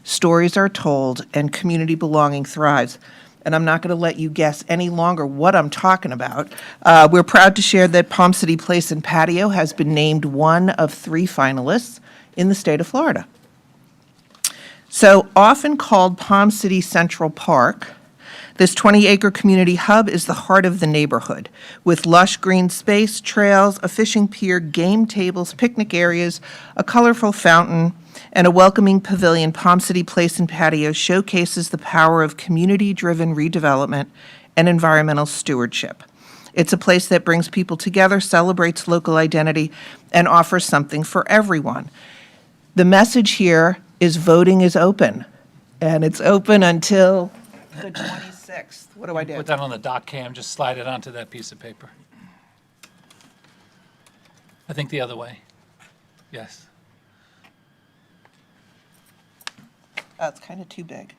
R: stories are told, and community belonging thrives. And I'm not going to let you guess any longer what I'm talking about. We're proud to share that Palm City Place and Patio has been named one of 3 finalists in the state of Florida. So, often called Palm City Central Park, this 20-acre community hub is the heart of the neighborhood, with lush green space, trails, a fishing pier, game tables, picnic areas, a colorful fountain, and a welcoming pavilion. Palm City Place and Patio showcases the power of community-driven redevelopment and environmental stewardship. It's a place that brings people together, celebrates local identity, and offers something for everyone. The message here is voting is open, and it's open until the 26th. What do I do?
D: Put that on the doc cam, just slide it onto that piece of paper. I think the other way. Yes.
R: Oh, it's kind of too big.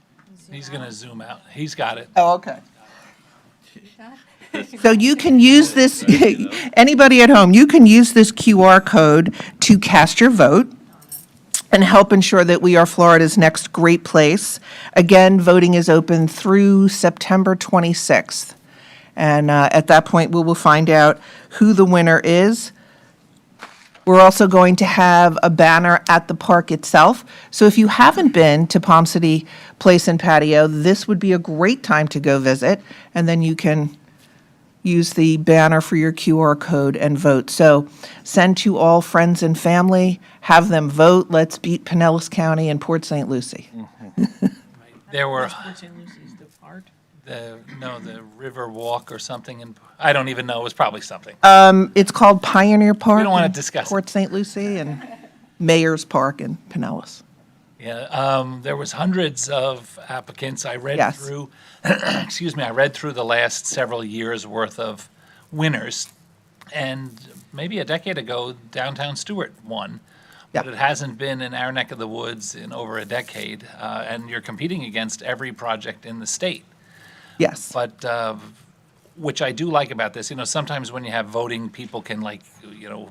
D: He's going to zoom out. He's got it.
R: Oh, okay. So you can use this, anybody at home, you can use this QR code to cast your vote and help ensure that we are Florida's next great place. Again, voting is open through September 26th. And at that point, we will find out who the winner is. We're also going to have a banner at the park itself. So if you haven't been to Palm City Place and Patio, this would be a great time to go visit. And then you can use the banner for your QR code and vote. So send to all friends and family, have them vote. Let's beat Pinellas County and Port St. Lucie.
D: There were
A: Port St. Lucie's the part?
D: the River Walk or something, and I don't even know. It was probably something.
R: It's called Pioneer Park.
D: We don't want to
R: in
D: discuss it.
R: Port St. Lucie and Mayor's Park in Pinellas.
D: Yeah, there was hundreds of applicants. I read
R: Yes.
D: through, excuse me, I read through the last several years' worth of winners. And maybe a decade ago, downtown Stewart won. But it hasn't been in our neck of the woods in over a decade. And you're competing against every project in the state.
R: Yes.
D: But, which I do like about this, sometimes when you have voting, people can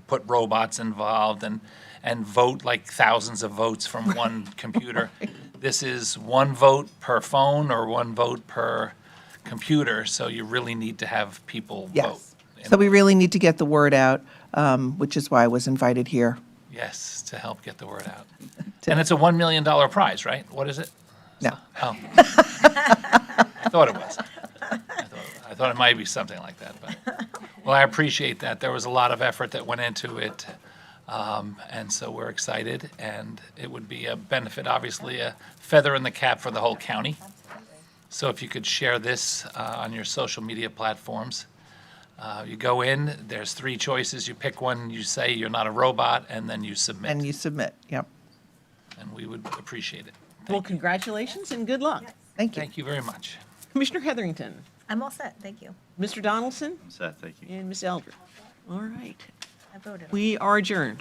D: put robots involved and vote like thousands of votes from one computer. This is one vote per phone or one vote per computer, so you really need to have people vote.
R: Yes. So we really need to get the word out, which is why I was invited here
D: Yes, to help get the word out. And it's a $1 million prize, right? What is it?
R: No.
D: Oh. I thought it was. I thought it might be something like that, but, well, I appreciate that. There was a lot of effort that went into it, and so we're excited, and it would be a benefit, obviously, a feather in the cap for the whole county. So if you could share this on your social media platforms. You go in, there's 3 choices, you pick one, you say you're not a robot, and then you submit.
R: And you submit, yep.
D: And we would appreciate it.
A: Well, congratulations and good luck.
R: Thank you.
D: Thank you very much.
A: Commissioner Heatherington,
I: I'm all set, thank you.
A: Mr. Donaldson,
N: Seth, thank you.
A: and Ms. Eldred. All right.
I: I voted.
A: We are adjourned.